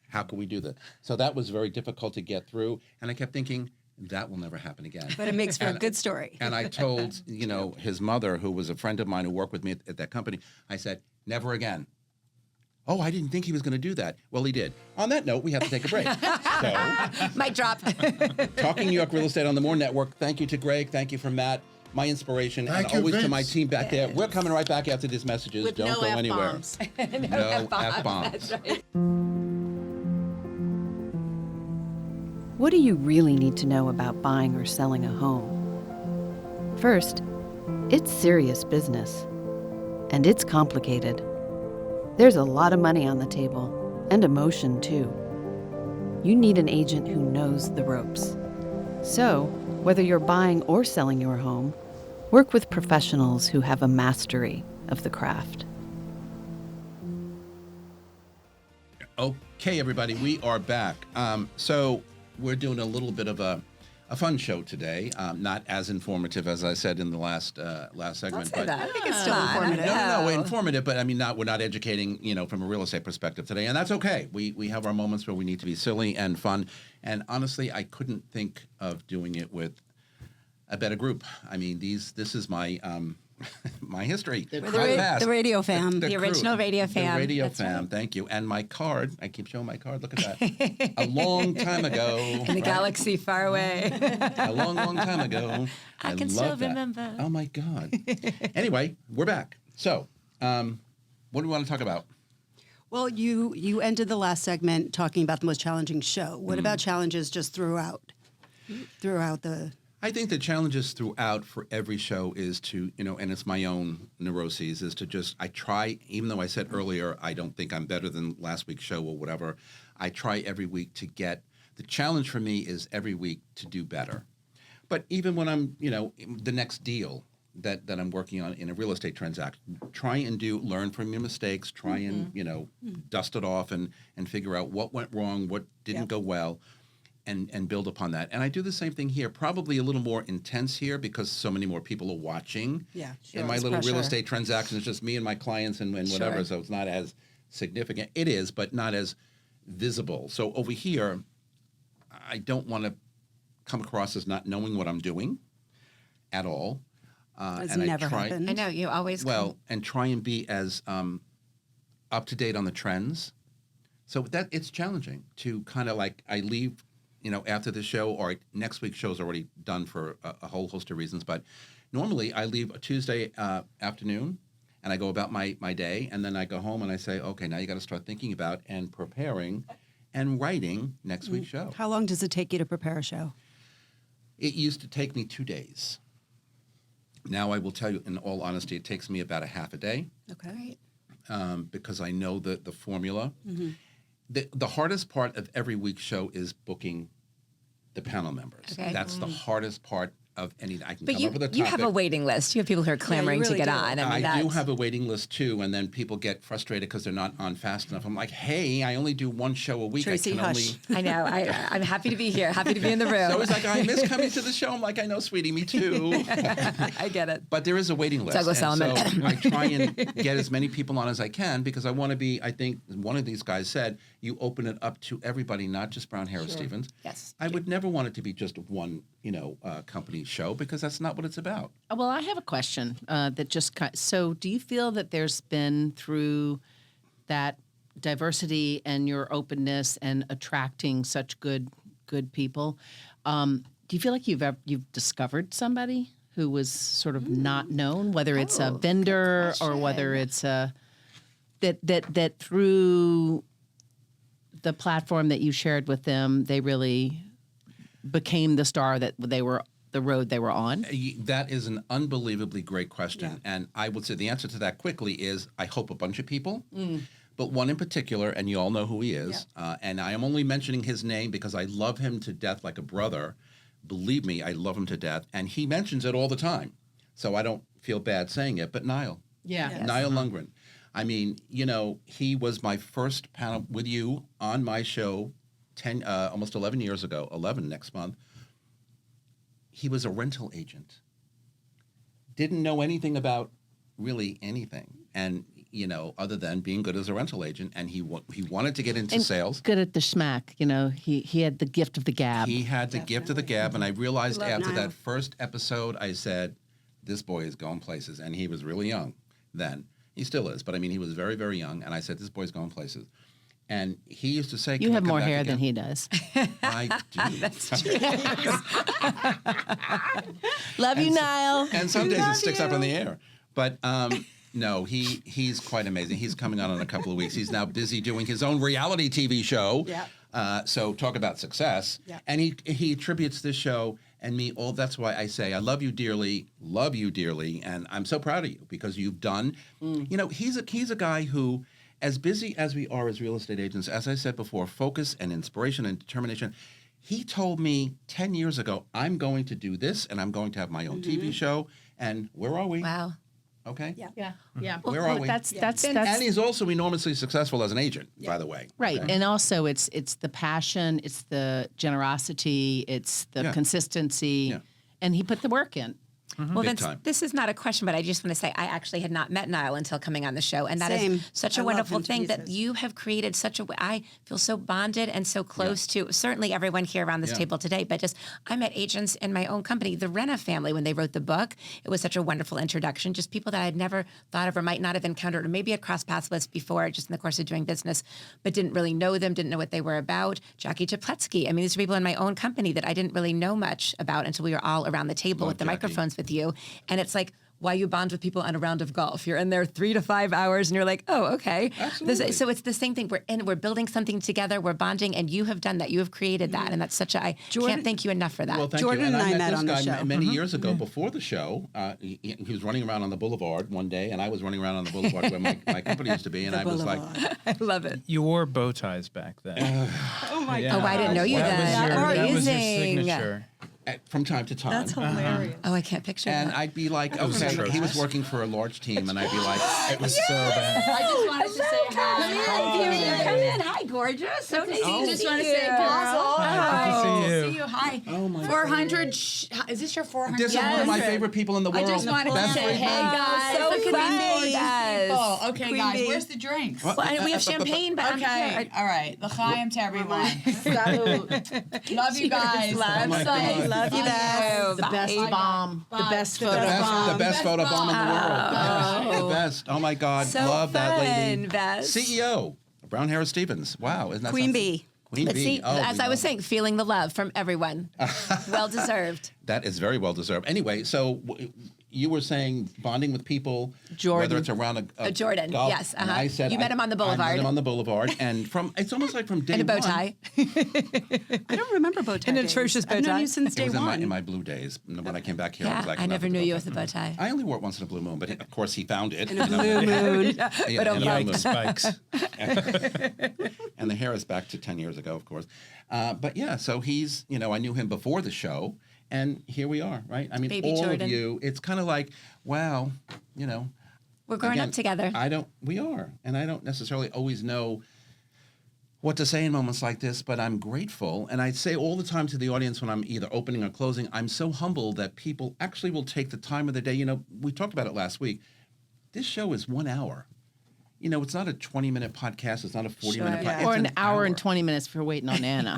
How can we do that? So that was very difficult to get through. And I kept thinking, that will never happen again.
But it makes for a good story.
And I told, his mother, who was a friend of mine who worked with me at that company, I said, never again. Oh, I didn't think he was going to do that. Well, he did. On that note, we have to take a break. So,
Mic drop.
Talking New York Real Estate on the More Network. Thank you to Greg. Thank you for Matt, my inspiration,
Thank
and
you,
always to
Vince.
my team back there. We're coming right back after these messages.
With
Don't
no
go anywhere.
F-bombs.
No F-bombs.
What do you really need to know about buying or selling a home? First, it's serious business, and it's complicated. There's a lot of money on the table, and emotion too. You need an agent who knows the ropes. So, whether you're buying or selling your home, work with professionals who have a mastery of the craft.
Okay, everybody, we are back. So we're doing a little bit of a fun show today. Not as informative as I said in the last segment.
Don't say that.
I think it's still informative.
No, informative, but I mean, we're not educating, from a real estate perspective today, and that's okay. We have our moments where we need to be silly and fun, and honestly, I couldn't think of doing it with a better group. I mean, this is my my history.
The radio fam.
The original radio fam.
The radio
That's
fam,
right.
thank you. And my card, I keep showing my card, look at that. A long time ago.
In the galaxy far away.
A long, long time ago.
I can
love
still
that.
remember.
Oh my God. Anyway, we're back. So, what do we want to talk about?
Well, you ended the last segment talking about the most challenging show. What about challenges just throughout the...
I think the challenges throughout for every show is to, and it's my own neuroses, is to just, I try, even though I said earlier, I don't think I'm better than last week's show or whatever, I try every week to get, the challenge for me is every week to do better. But even when I'm, the next deal that I'm working on in a real estate transaction, try and learn from your mistakes, try and, dust it off and figure out what went wrong, what didn't go well. And build upon that. And I do the same thing here, probably a little more intense here because so many more people are watching.
Yeah, sure.
And my
It's
little real
pressure.
estate transaction is just me and my clients and whatever,
Sure.
so it's not as significant. It is, but not as visible. So over here, I don't want to come across as not knowing what I'm doing at all.
Has
and
never
I try,
happened.
I know, you always
well, and try and be as up to date on the trends. So that it's challenging to kind of like I leave, after the show or next week's show is already done for a whole host of reasons. But normally I leave a Tuesday afternoon and I go about my day and then I go home and I say, okay, now you got to start thinking about and preparing and writing next week's show.
How long does it take you to prepare a show?
It used to take me 2 days. Now I will tell you, in all honesty, it takes me about a half a day.
Okay.
Because I know the formula.
Mm-hmm.
The hardest part of every week's show is booking the panel members.
Okay.
That's the hardest part of any. I can
But
come up with a topic.
you have a waiting list. You have people who are clamoring
really
to get
do.
on.
I do
that's-
have a waiting list too, and then people get frustrated because they're not on fast enough. I'm like, hey, I only do one show a week.
Tracie,
I can
hush.
I know. I'm happy to be here. Happy to be in the room.
So it's like, I miss coming to the show. I'm like, I know, sweetie, me too.
I get it.
But there is a waiting list.
Douglas
and
Elliman.
so I try and get as many people on as I can because I want to be, I think one of these guys said, you open it up to everybody, not just Brown Harris Stevens.
Yes.
I would never want it to be just one, company show because that's not what it's about.
Well, I have a question that just so do you feel that there's been through that diversity and your openness and attracting such good people, do you feel like you've discovered somebody who was sort of not known, whether it's a vendor or whether it's a that through the platform that you shared with them, they really became the star that they were, the road they were on?
That is an unbelievably great question. And I would say the answer to that quickly is I hope a bunch of people. but one in particular, and you all know who he is. And I am only mentioning his name because I love him to death like a brother. Believe me, I love him to death. And he mentions it all the time. So I don't feel bad saying it, but Niall.
Yeah.
Yes.
Niall Lundgren. I mean, you know, he was my first panel with you on my show almost 11 years ago, 11 next month. He was a rental agent. Didn't know anything about really anything. And, you know, other than being good as a rental agent. And he wanted to get into sales.
Good at the schmack. You know, he had the gift of the gab.
He had the gift of the gab. And I realized after
Niall.
that first episode, I said, this boy is going places. And he was really young then. He still is. But I mean, he was very, very young. And I said, this boy's going places. And he used to say,
You have more hair than he does.
I do.
Love you, Niall.
And some days it sticks up in the air. But no, he's quite amazing. He's coming on in a couple of weeks. He's now busy doing his own reality TV show.
Yeah.
So talk about success.
Yeah.
And he attributes this show and me all. That's why I say I love you dearly, and I'm so proud of you because you've done. You know, he's a guy who, as busy as we are as real estate agents, as I said before, focus and inspiration and determination. He told me 10 years ago, I'm going to do this and I'm going to have my own TV show. And where are we?
Wow.
Okay.
Yeah.
Where are we?
That's
And he's also enormously successful as an agent, by the way.
right.
Okay?
And also, it's the passion, it's the generosity, it's the consistency,
Yeah.
and he put the work in.
Well,
Big
Vince,
time.
this is not a question, but I just want to say I actually had not met Niall until coming on the show. And that is
Same.
such
I
a
love
wonderful
him to
thing that
pieces.
you have created I feel so bonded and so close to certainly everyone here around this table today, but just I met agents in my own company, the Renna family, when they wrote the book. It was such a wonderful introduction, just people that I had never thought of or might not have encountered or maybe had crossed paths with before just in the course of doing business, but didn't really know them, didn't know what they were about. Jackie Chapletsky. I mean, these are people in my own company that I didn't really know much about until we were all around the table with the
Jackie.
microphones with you. And it's like, why you bond with people on a round of golf. You're in there 3 to 5 hours and you're like, oh, okay.
Absolutely.
So it's the same thing. We're building something together. We're bonding, and you have done that. You have created that. And that's I can't thank you enough for that.
Well, thank
Jordan
you.
and I met
this
on the
guy
show.
many years ago before the show. He was running around on the boulevard one day, and I was running around on the boulevard where my company used to be, and I was like,
I love it.
You wore bow ties back then.
Oh my
Yeah.
Oh, I didn't know you then.
That was your
Amazing.
signature.
from time to time.
That's hilarious.
Oh, I can't picture
And
that.
I'd be like, okay, he was working for a large team, and I'd be like,
It was so bad.
I just wanted to say hi.
Come in. Hi, gorgeous. So nice
I
to
just
see
want to
you.
say, Basil.
Good to see you.
See you. Hi.
oh my
400. Is this your 400?
This is one of my favorite people in the world.
I just wanted to
Best
say,
friend.
hey guys,
so
look at
fun.
these
Yes.
people. Okay,
Queen
guys,
bee.
where's the drinks?
What?
Well, we have champagne, but I'm
Okay,
here.
all right. L'chaim to everyone. Salud. Love you guys.
Love
Oh my
So-
God.
Love you, Beth.
The best
Bye.
bomb. The best photo bomb.
The best photo bomb in the world. The best. Oh my God.
So
Love that lady.
fun, Beth.
CEO, Brown Harris Stevens. Wow. Isn't that
Queen
something?
bee.
Queen
But
bee.
see,
Oh,
as
we
I was
know.
saying, feeling the love from everyone. Well deserved.
That is very well deserved. Anyway, so you were saying bonding with people,
Jordan.
whether it's around a
Jordan,
golf,
yes,
and
uh-huh.
I said
You met him on the
I met
boulevard.
him on the boulevard, and it's almost like from day
And a bow
one.
tie.
I don't remember bow tie.
An
days.
atrocious bow
I've known
tie.
you since
It
day
was
one.
in my blue days when I came back here. I
Yeah,
was like,
I
enough
never
with
knew
the
you
bow
with a bow tie.
I only wore it once in a blue moon, but of course he found it.
In a blue moon.
Yeah,
But
in a blue
Like
moon.
spikes.
And the hair is back to 10 years ago, of course. But yeah, so he's, I knew him before the show, and here we are, right? I mean,
Baby
all
Jordan.
of you, it's kind of like, wow,
We're growing
again,
up together.
we are. And I don't necessarily always know what to say in moments like this, but I'm grateful. And I say all the time to the audience when I'm either opening or closing, I'm so humbled that people actually will take the time of the day. We talked about it last week. This show is 1 hour. It's not a 20-minute podcast. It's not a 40-minute podcast.
Or
It's
an hour and 20 minutes for waiting on Anna.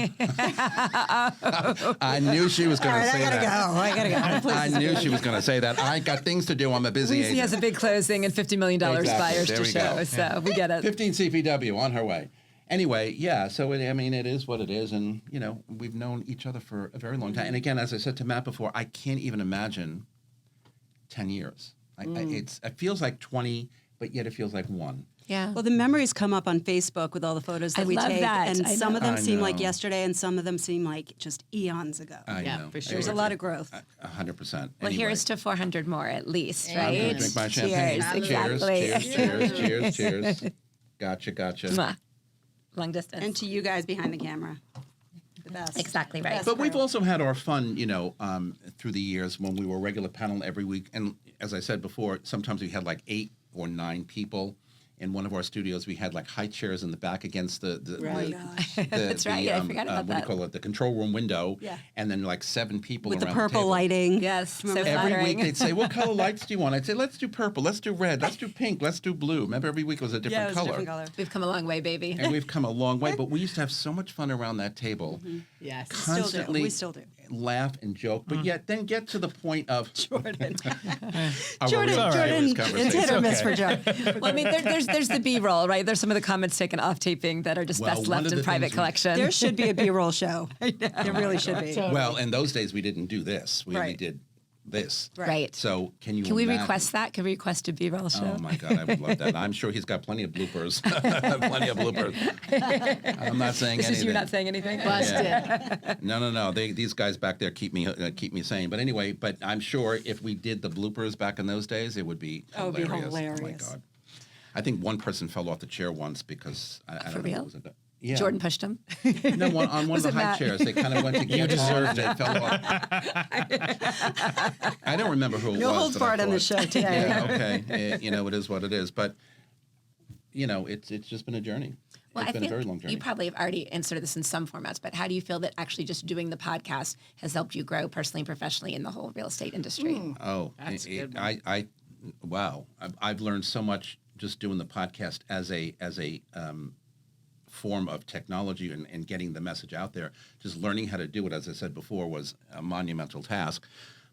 I knew she was going to say that.
I gotta go.
I knew she was going to say that. I got things to do. I'm a busy agent.
He has a big closing and $50 million
Exactly.
buyers
There
to
we
show,
go.
so we get it.
15 CPW on her way. Anyway, yeah, so it is what it is. And, we've known each other for a very long time. And again, as I said to Matt before, I can't even imagine 10 years. It feels like 20, but yet it feels like 1.
Yeah.
Well, the memories come up on Facebook with all the photos that
I
we
love
take,
that.
and
I
some
know.
of them
I
seem like
know.
yesterday, and some of them seem like just eons ago.
I
Yeah,
know.
for sure.
There's a lot of growth.
100%.
Well,
Anyway,
here's to 400 more at least,
I'm
right?
going to drink my champagne.
Cheers, exactly.
Cheers. Gotcha.
Mwah. Long distance.
And to you guys behind the camera. The best.
Exactly right.
But we've also had our fun, through the years when we were regular panel every week. And as I said before, sometimes we had like 8 or 9 people. In one of our studios, we had like high chairs in the back against the
That's right. I forgot about
what do you call it? The control room window.
Yeah.
And then like 7 people
With
around
the purple
table.
lighting.
Yes, so
Every
flattering.
week they'd say, "What color lights do you want?" I'd say, "Let's do purple. Let's do red. Let's do pink. Let's do blue." Remember, every week was a different color.
We've come a long way, baby.
And we've come a long way, but we used to have so much fun around that table.
Yes.
Constantly
We still do.
laugh and joke, but yet then get to the point of
Jordan.
Jordan,
It's hit or miss for Joe.
Well, I mean, there's the B-roll, right? There's some of the comments taken off taping that are just
Well,
best
one
left
of
in
the
private
things we-
collection.
There should be a B-roll show. There really should be.
Well, in those days we didn't do this. We only
Right.
did this.
Right.
So can you?
Can we
imagine?
request that? Can we request a B-roll show?
Oh my God, I would love that. I'm sure he's got plenty of bloopers. Plenty of bloopers. I'm not saying
This
anything.
is you not saying anything?
Busted.
No. These guys back there keep me sane. But anyway, I'm sure if we did the bloopers back in those days, it would be
Oh, it'd be
hilarious. Oh my
hilarious.
God. I think one person fell off the chair once because I don't know.
real?
Was it yeah.
Jordan pushed him.
No, on one of the high
Matt?
chairs. They kind of went together. You deserved it. Fell off. I don't remember who it
No
was.
holds
that I
barred on the
thought-
show today.
Yeah, okay. It is what it is. But, it's just been a journey.
Well,
It's
I
been
think
a very long journey.
you probably have already answered this in some formats, but how do you feel that actually just doing the podcast has helped you grow personally and professionally in the whole real estate industry?
Oh,
That's a good one.
Wow. I've learned so much just doing the podcast as a form of technology and getting the message out there. Just learning how to do it, as I said before, was a monumental task.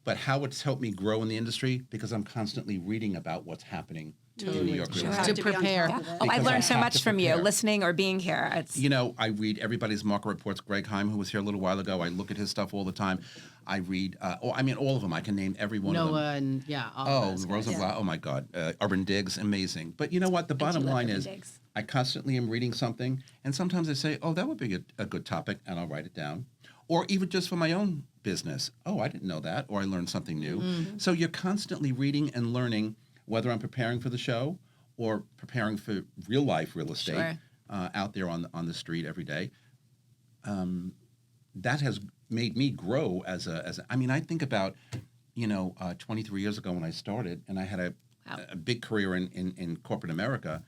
But how it's helped me grow in the industry, because I'm constantly reading about what's happening in New York real estate.
To prepare.
Oh, I
Because I
learned so
have
much
to
from you,
prepare.
listening or being here. It's
I read everybody's market reports. Greg Heim, who was here a little while ago, I look at his stuff all the time. I read, all of them. I can name every one of them.
Noah and all
Oh,
those guys.
Rosenblatt. Oh my God. Urban Digs, amazing. But you know what? The bottom
love
line
Urban
is,
Digs.
I constantly am reading something, and sometimes I say, "Oh, that would be a good topic," and I'll write it down. Or even just for my own business. Oh, I didn't know that, or I learned something new. So you're constantly reading and learning, whether I'm preparing for the show or preparing for real life real estate
Sure.
out there on the street every day. That has made me grow as I think about, 23 years ago when I started, and I had a big career in corporate America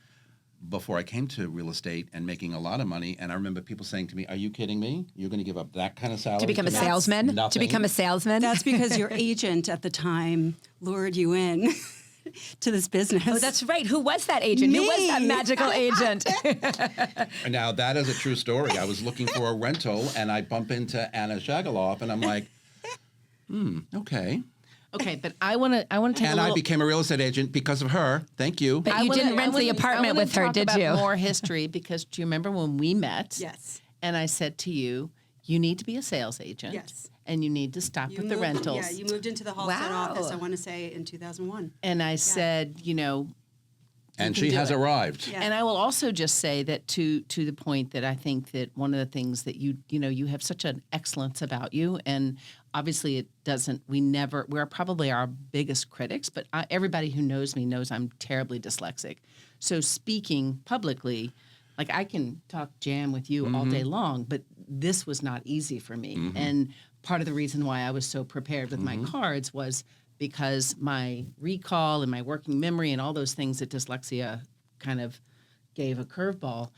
before I came to real estate and making a lot of money. And I remember people saying to me, "Are you kidding me? You're going to give up that kind of salary
to become a
make
salesman. To
nothing?"
become a salesman.
That's because your agent at the time lured you in to this business.
Oh, that's right. Who was that agent? Who was that
Me.
magical agent?
Now, that is a true story. I was looking for a rental, and I bump into Anna Shagalov, and I'm like, okay.
Okay, but I want to take
And
a
I
little.
became a real estate agent because of her. Thank you.
But you didn't rent the apartment with her, did you?
More history, because do you remember when we met?
Yes.
And I said to you, you need to be a sales agent.
Yes.
And you need to stop with the rentals.
Yeah, you moved into the Halstead
Wow.
office, I want to say, in 2001.
And I said,
And
can
she
do
has
it.
arrived.
Yeah.
And I will also just say that to the point that I think that one of the things that you have such an excellence about you, and obviously it doesn't. We're probably our biggest critics, but everybody who knows me knows I'm terribly dyslexic. So speaking publicly, like I can talk jam with you all day long, but this was not easy for me. And part of the reason why I was so prepared with my cards was because my recall and my working memory and all those things that dyslexia kind of gave a curveball,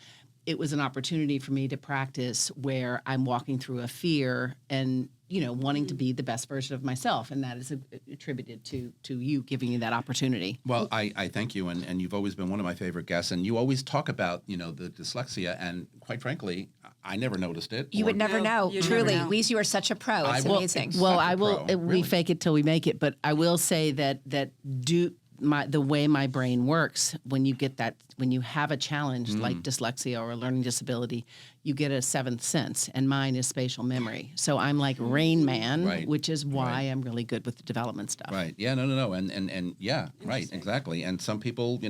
it was an opportunity for me to practice where I'm walking through a fear and, wanting to be the best version of myself. And that is attributed to you giving me that opportunity.
Well, I thank you, and you've always been one of my favorite guests, and you always talk about, the dyslexia, and quite frankly, I never noticed it.
You would never know.
you'd
Truly,
never know.
Louise, you are such a pro. It's
will-
amazing.
Well,
Such a
I will.
pro,
We
really.
fake it till we make it. But I will say that the way my brain works, when you have a challenge like dyslexia or a learning disability, you get a seventh sense, and mine is spatial memory. So I'm like Rain Man,
Right.
which is why
Right.
I'm really good with the development stuff.
Right. Yeah. No. And yeah. Right. Exactly. And some people,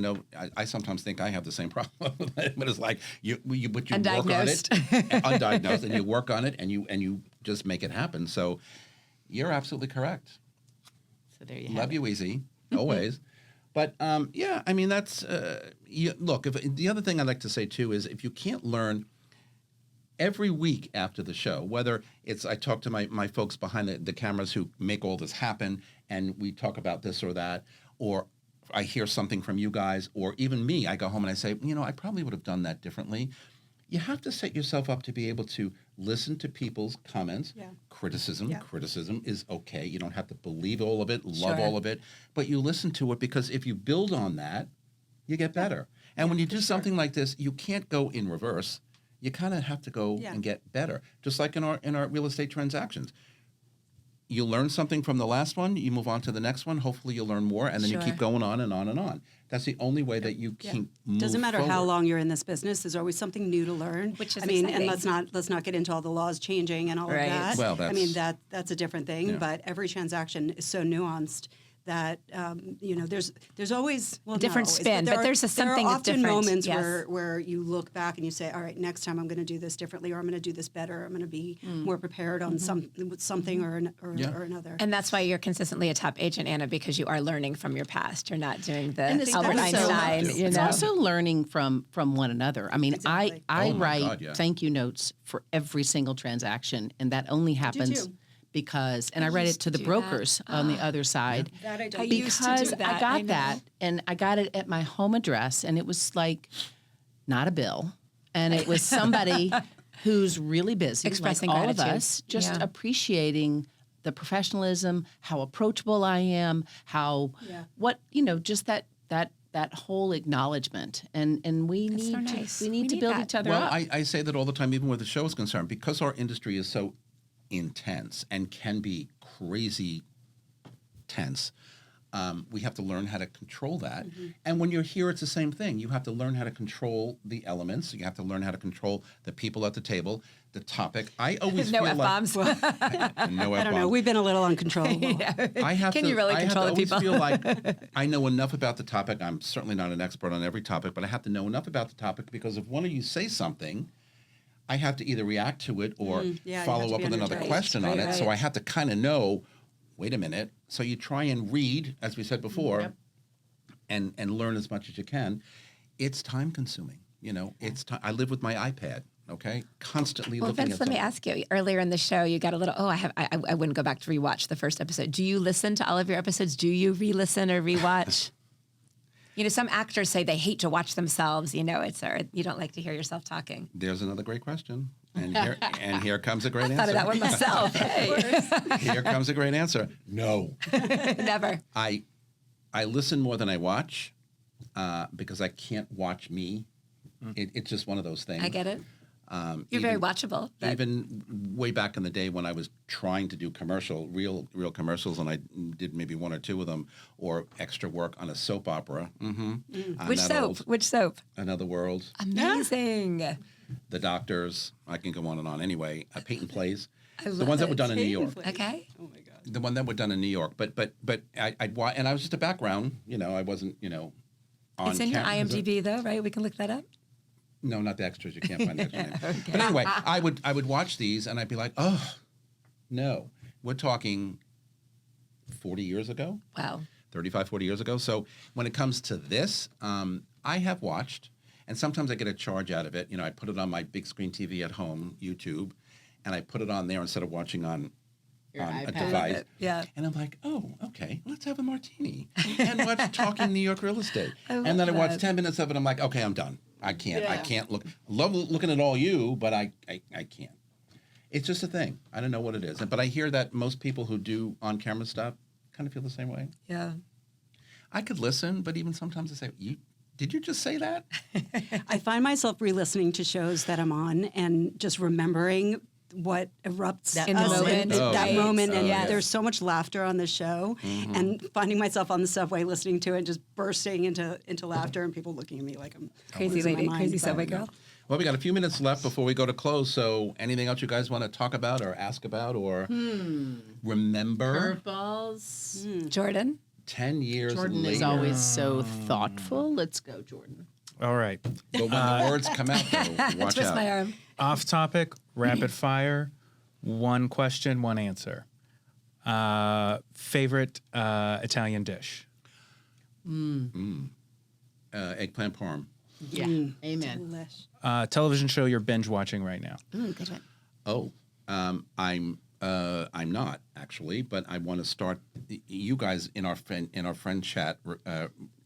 I sometimes think I have the same problem, but it's like you work on it, undiagnosed, and you work on it, and you just make it happen. So you're absolutely correct.
So there you have
Love
it.
you, Easy, always. But yeah, I mean, that's look. The other thing I'd like to say too is if you can't learn every week after the show, whether it's I talk to my folks behind the cameras who make all this happen, and we talk about this or that, or I hear something from you guys, or even me, I go home and I say, I probably would have done that differently. You have to set yourself up to be able to listen to people's comments, criticism. Yeah. Criticism is okay. You don't have to believe all of it, love all of it, but you listen to it because if you build on that, you get better. And when you do something like this, you can't go in reverse. You kind of have to go and get better, just like in our real estate transactions. You learn something from the last one, you move on to the next one. Hopefully, you'll learn more, and then you keep going on and on and on. That's the only way that you can move
Doesn't matter
forward.
how long you're in this business. There's always something new to learn.
Which is
exciting.
exciting.
And let's not get into all the laws changing and all of that.
Well,
that's a different thing. But every transaction is so nuanced that there's always
different spin, but there's something
there are often
different.
moments where you look back and you say, all right, next time I'm going to do this differently, or I'm going to do this better. I'm going to be more prepared on something or another.
And that's why you're consistently a top agent, Anna, because you are learning from your past. You're not doing the
And it's
Albert
also-
Einstein.
It's also learning from one another. I mean,
Exactly.
I
Oh my
write
God, yeah.
thank you notes for every single transaction, and that only happens
too.
because, and I write it to the
do
brokers on the other side.
That I don't
I used to do
Because
that,
I got
I know.
that, and I got it at my home address, and it was like not a bill, and it was somebody who's really busy,
Expressing
like all
gratitude.
of us, just
Yeah.
appreciating the professionalism, how approachable I am, how just that whole acknowledgement, and we
That's
need
so
to
nice.
we need
We
to
need
build
that.
each other
Well,
up.
I say that all the time, even where the show is concerned, because our industry is so intense and can be crazy tense. We have to learn how to control that. And when you're here, it's the same thing. You have to learn how to control the elements. You have to learn how to control the people at the table, the topic. I always
No
feel
F-bombs.
no
I don't know.
F-bombs.
We've been a little uncontrollable.
I have
Can
to,
you really
I
control
have
the
to always
people?
feel like I know enough about the topic. I'm certainly not an expert on every topic, but I have to know enough about the topic because if one of you say something, I have to either react to it or
you have
follow
to
up
be
with
on your
another
toes.
question on it.
Right.
So I have to kind of know, wait a minute. So you try and read, as we said before, and learn as much as you can. It's time consuming. It's time. I live with my iPad. Okay, constantly
Well,
looking
Vince,
at
let me
something.
ask you. Earlier in the show, you got a little. I wouldn't go back to rewatch the first episode. Do you listen to all of your episodes? Do you re-listen or rewatch? Some actors say they hate to watch themselves. Or you don't like to hear yourself talking.
There's another great question, and here comes a great answer.
Thought of that one myself. Hey,
Here comes a great answer. No.
never.
I listen more than I watch because I can't watch me. It's just one of those things.
I get it. You're very watchable. But
Even way back in the day when I was trying to do real commercials, and I did maybe one or two of them, or extra work on a soap opera.
Which soap? Which soap?
Another World,
Amazing.
The Doctors. I can go on and on. Anyway, Peyton Plays.
I
The
love
ones that
it.
were done in New York.
Okay.
Oh my God.
The one that were done in New York. But I'd watch, and I was just a background. I wasn't, on
It's in your
camera.
IMDb though, right? We can look that up.
No, not the extras. You can't find the extra name. But anyway, I would watch these and I'd be like, oh, no. We're talking 40 years ago,
Wow.
35, 40 years ago. So when it comes to this, I have watched, and sometimes I get a charge out of it. I put it on my big screen TV at home, YouTube, and I put it on there instead of watching on a device.
Yeah.
And I'm like, oh, okay, let's have a martini and watch Talking New York Real Estate.
love
And then I watch
that.
10 minutes of it. I'm like, okay, I'm done. I can't look. Love looking at all you, but I can't. It's just a thing. I don't know what it is. But I hear that most people who do on-camera stuff kind of feel the same way.
Yeah.
I could listen, but even sometimes I say, did you just say that?
I find myself re-listening to shows that I'm on and just remembering what erupts
In the moment.
Oh,
that
right.
moment, and
yes.
there's so much laughter on the show, and finding myself on the subway listening to it, just bursting into laughter, and people looking at me like I'm
Crazy
losing my
lady,
mind.
crazy
But-
subway girl.
Well, we got a few minutes left before we go to close. So anything else you guys want to talk about or ask about or remember?
Curveballs.
Jordan.
10 years
Jordan
later.
is always so thoughtful. Let's go, Jordan.
All right.
But when the words come out, though, watch
Twist
out.
my arm.
Off topic, rapid fire, one question, one answer. Favorite Italian dish?
Eggplant parm.
Yeah. Amen.
Delish.
Television show you're binge watching right now.
Good one.
Oh, I'm not actually, but I want to start. You guys in our friend chat.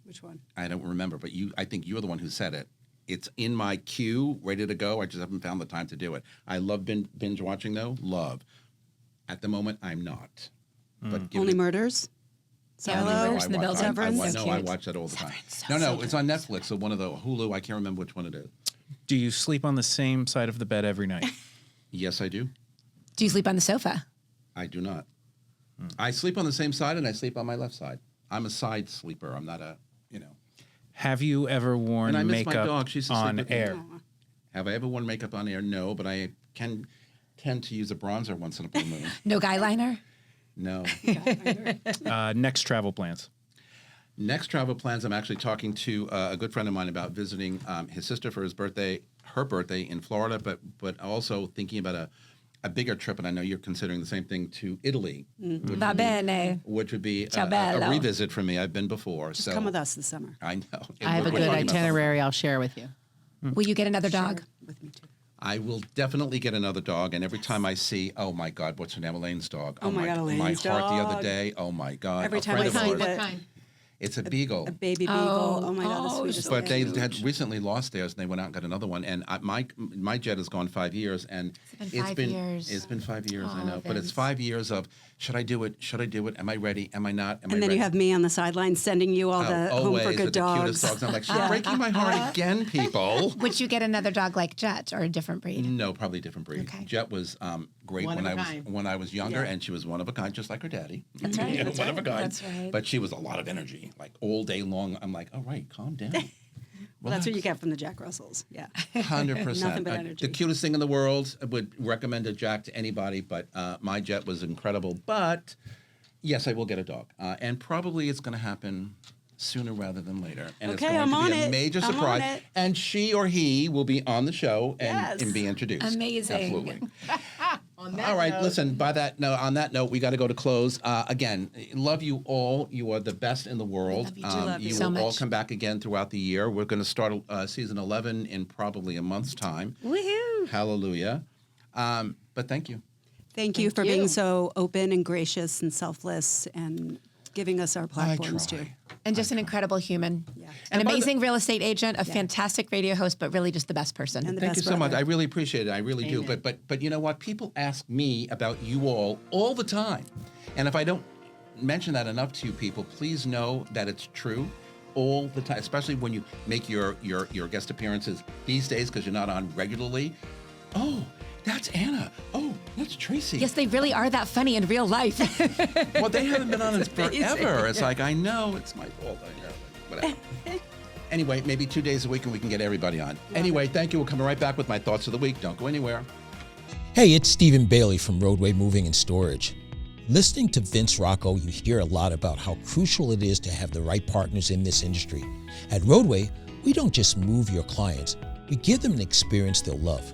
Which one?
I don't remember, but I think you're the one who said it. It's in my queue, ready to go. I just haven't found the time to do it. I love binge watching though. Love. At the moment, I'm not. But
Only Murders?
Yeah, Only Murders in the Building.
Severance?
I watch that all the time. No, it's on Netflix. So one of the Hulu. I can't remember which one it is.
Do you sleep on the same side of the bed every night?
Yes, I do.
Do you sleep on the sofa?
I do not. I sleep on the same side, and I sleep on my left side. I'm a side sleeper. I'm not a,
Have you ever worn
And I miss my
makeup
dog. She's asleep
on
with me.
air?
Have I ever worn makeup on air? No, but I can tend to use a bronzer once in a blue moon.
No guy liner?
No.
Next travel plans.
Next travel plans, I'm actually talking to a good friend of mine about visiting his sister for her birthday in Florida, but also thinking about a bigger trip, and I know you're considering the same thing, to Italy.
Va bene.
Which would be
Ciao
a
bello.
revisit for me. I've been before.
Just come with us this summer.
I know.
I have a good itinerary I'll share with you.
Will you get another dog?
With me too.
I will definitely get another dog, and every time I see, oh my God, what's her name, Elaine's dog?
Oh my God, Elaine's
my heart the other
dog.
day. Oh my God.
Every
a
time
friend
I
of
see
ours-
that-
What kind?
It's a beagle.
A baby beagle. Oh my God, the sweetest
But they
thing.
had recently lost theirs, and they went out and got another one. And my jet has gone 5 years, and
It's been 5 years.
It's been 5 years, I
Oh,
know. But it's
Vince.
5 years of should I do it? Should I do it? Am I ready? Am I not? Am I
And then
ready?
you have me on the sidelines sending you all the home
always
for
with
good
the
dogs.
cutest dogs. I'm like, she's breaking my heart again, people.
Would you get another dog like Jet or a different breed?
No, probably a different breed.
Okay.
Jet was great
One
when
of a
I
kind.
was younger, and she was one of a kind, just like her daddy.
That's right.
Yeah,
That's
one
right.
of a kind.
That's right.
But she was a lot of energy, like all day long. I'm like, all right, calm down.
Well, that's what you get from the Jack Russells. Yeah.
100%.
Nothing but energy.
The cutest thing in the world. I would recommend a Jack to anybody, but my Jet was incredible. But yes, I will get a dog, and probably it's going to happen sooner rather than later. And
Okay,
it's going
I'm
to
on
be a
it.
major
I'm on
surprise.
it.
And she or he will be on the show and be introduced.
Amazing.
Absolutely.
On that
All right,
note,
listen, on that note, we got to go to close. Again, love you all. You are the best in the world.
love you too. Love you
you
so
will all
much.
come back again throughout the year. We're going to start season 11 in probably a month's time.
Woohoo!
Hallelujah. But thank you.
Thank you for
you.
being so open and gracious and selfless and giving us our platforms
try.
too.
And just an incredible human.
Yeah.
An
And by the-
amazing real estate agent, a fantastic radio host, but really just the best person.
And the
Thank
best
you so much.
brother.
I really appreciate it. I really do. But you know what? People ask me about you all the time. And if I don't mention that enough to you people, please know that it's true all the time, especially when you make your guest appearances these days because you're not on regularly. Oh, that's Anna. Oh, that's Tracie.
Yes, they really are that funny in real life.
Well, they haven't been on it forever. It's like, I know it's my fault. I know. Whatever. Anyway, maybe 2 days a week and we can get everybody on. Anyway, thank you. We're coming right back with my thoughts of the week. Don't go anywhere.
Hey, it's Stephen Bailey from Roadway Moving and Storage. Listening to Vince Rocco, you hear a lot about how crucial it is to have the right partners in this industry. At Roadway, we don't just move your clients, we give them an experience they'll love.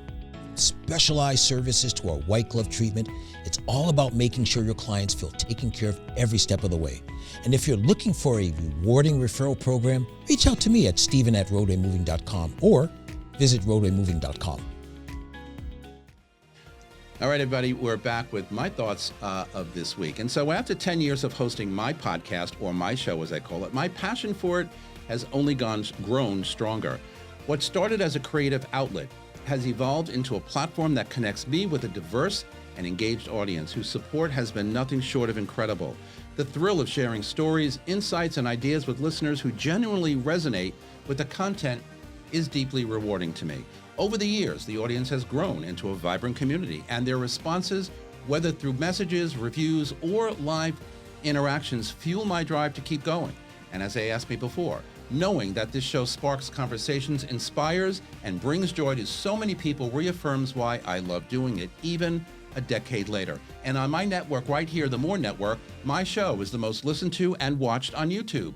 Specialized services to our white glove treatment, it's all about making sure your clients feel taken care of every step of the way. And if you're looking for a rewarding referral program, reach out to me at steven@roadwaymoving.com or visit roadwaymoving.com.
All right, everybody, we're back with my thoughts of this week. And so after 10 years of hosting my podcast, or my show as I call it, my passion for it has only grown stronger. What started as a creative outlet has evolved into a platform that connects me with a diverse and engaged audience whose support has been nothing short of incredible. The thrill of sharing stories, insights, and ideas with listeners who genuinely resonate with the content is deeply rewarding to me. Over the years, the audience has grown into a vibrant community, and their responses, whether through messages, reviews, or live interactions, fuel my drive to keep going. And as they asked me before, knowing that this show sparks conversations, inspires, and brings joy to so many people reaffirms why I love doing it, even a decade later. And on my network right here, the More Network, my show is the most listened to and watched on YouTube.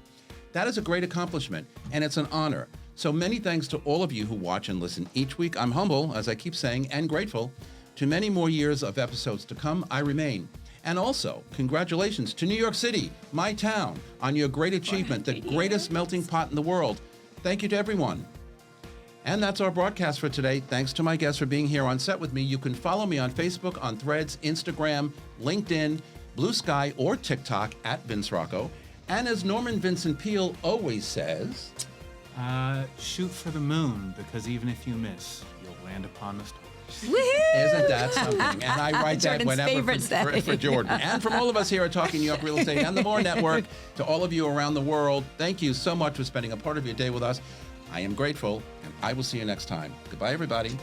That is a great accomplishment, and it's an honor. So many thanks to all of you who watch and listen each week. I'm humble, as I keep saying, and grateful. To many more years of episodes to come, I remain. And also, congratulations to New York City, my town, on your great achievement, the greatest melting pot in the world. Thank you to everyone. And that's our broadcast for today. Thanks to my guests for being here on set with me. You can follow me on Facebook, on Threads, Instagram, LinkedIn, Blue Sky, or TikTok at Vince Rocco. And as Norman Vincent Peale always says,
shoot for the moon, because even if you miss, you'll land upon the stars.
Woohoo!
isn't that something? And I write that
Jordan's
whenever
favorite
for Jordan. And from all of us here at Talking New York Real Estate and the More Network, to all of you around the world, thank you so much for spending a part of your day with us. I am grateful, and I will see you next time. Goodbye, everybody.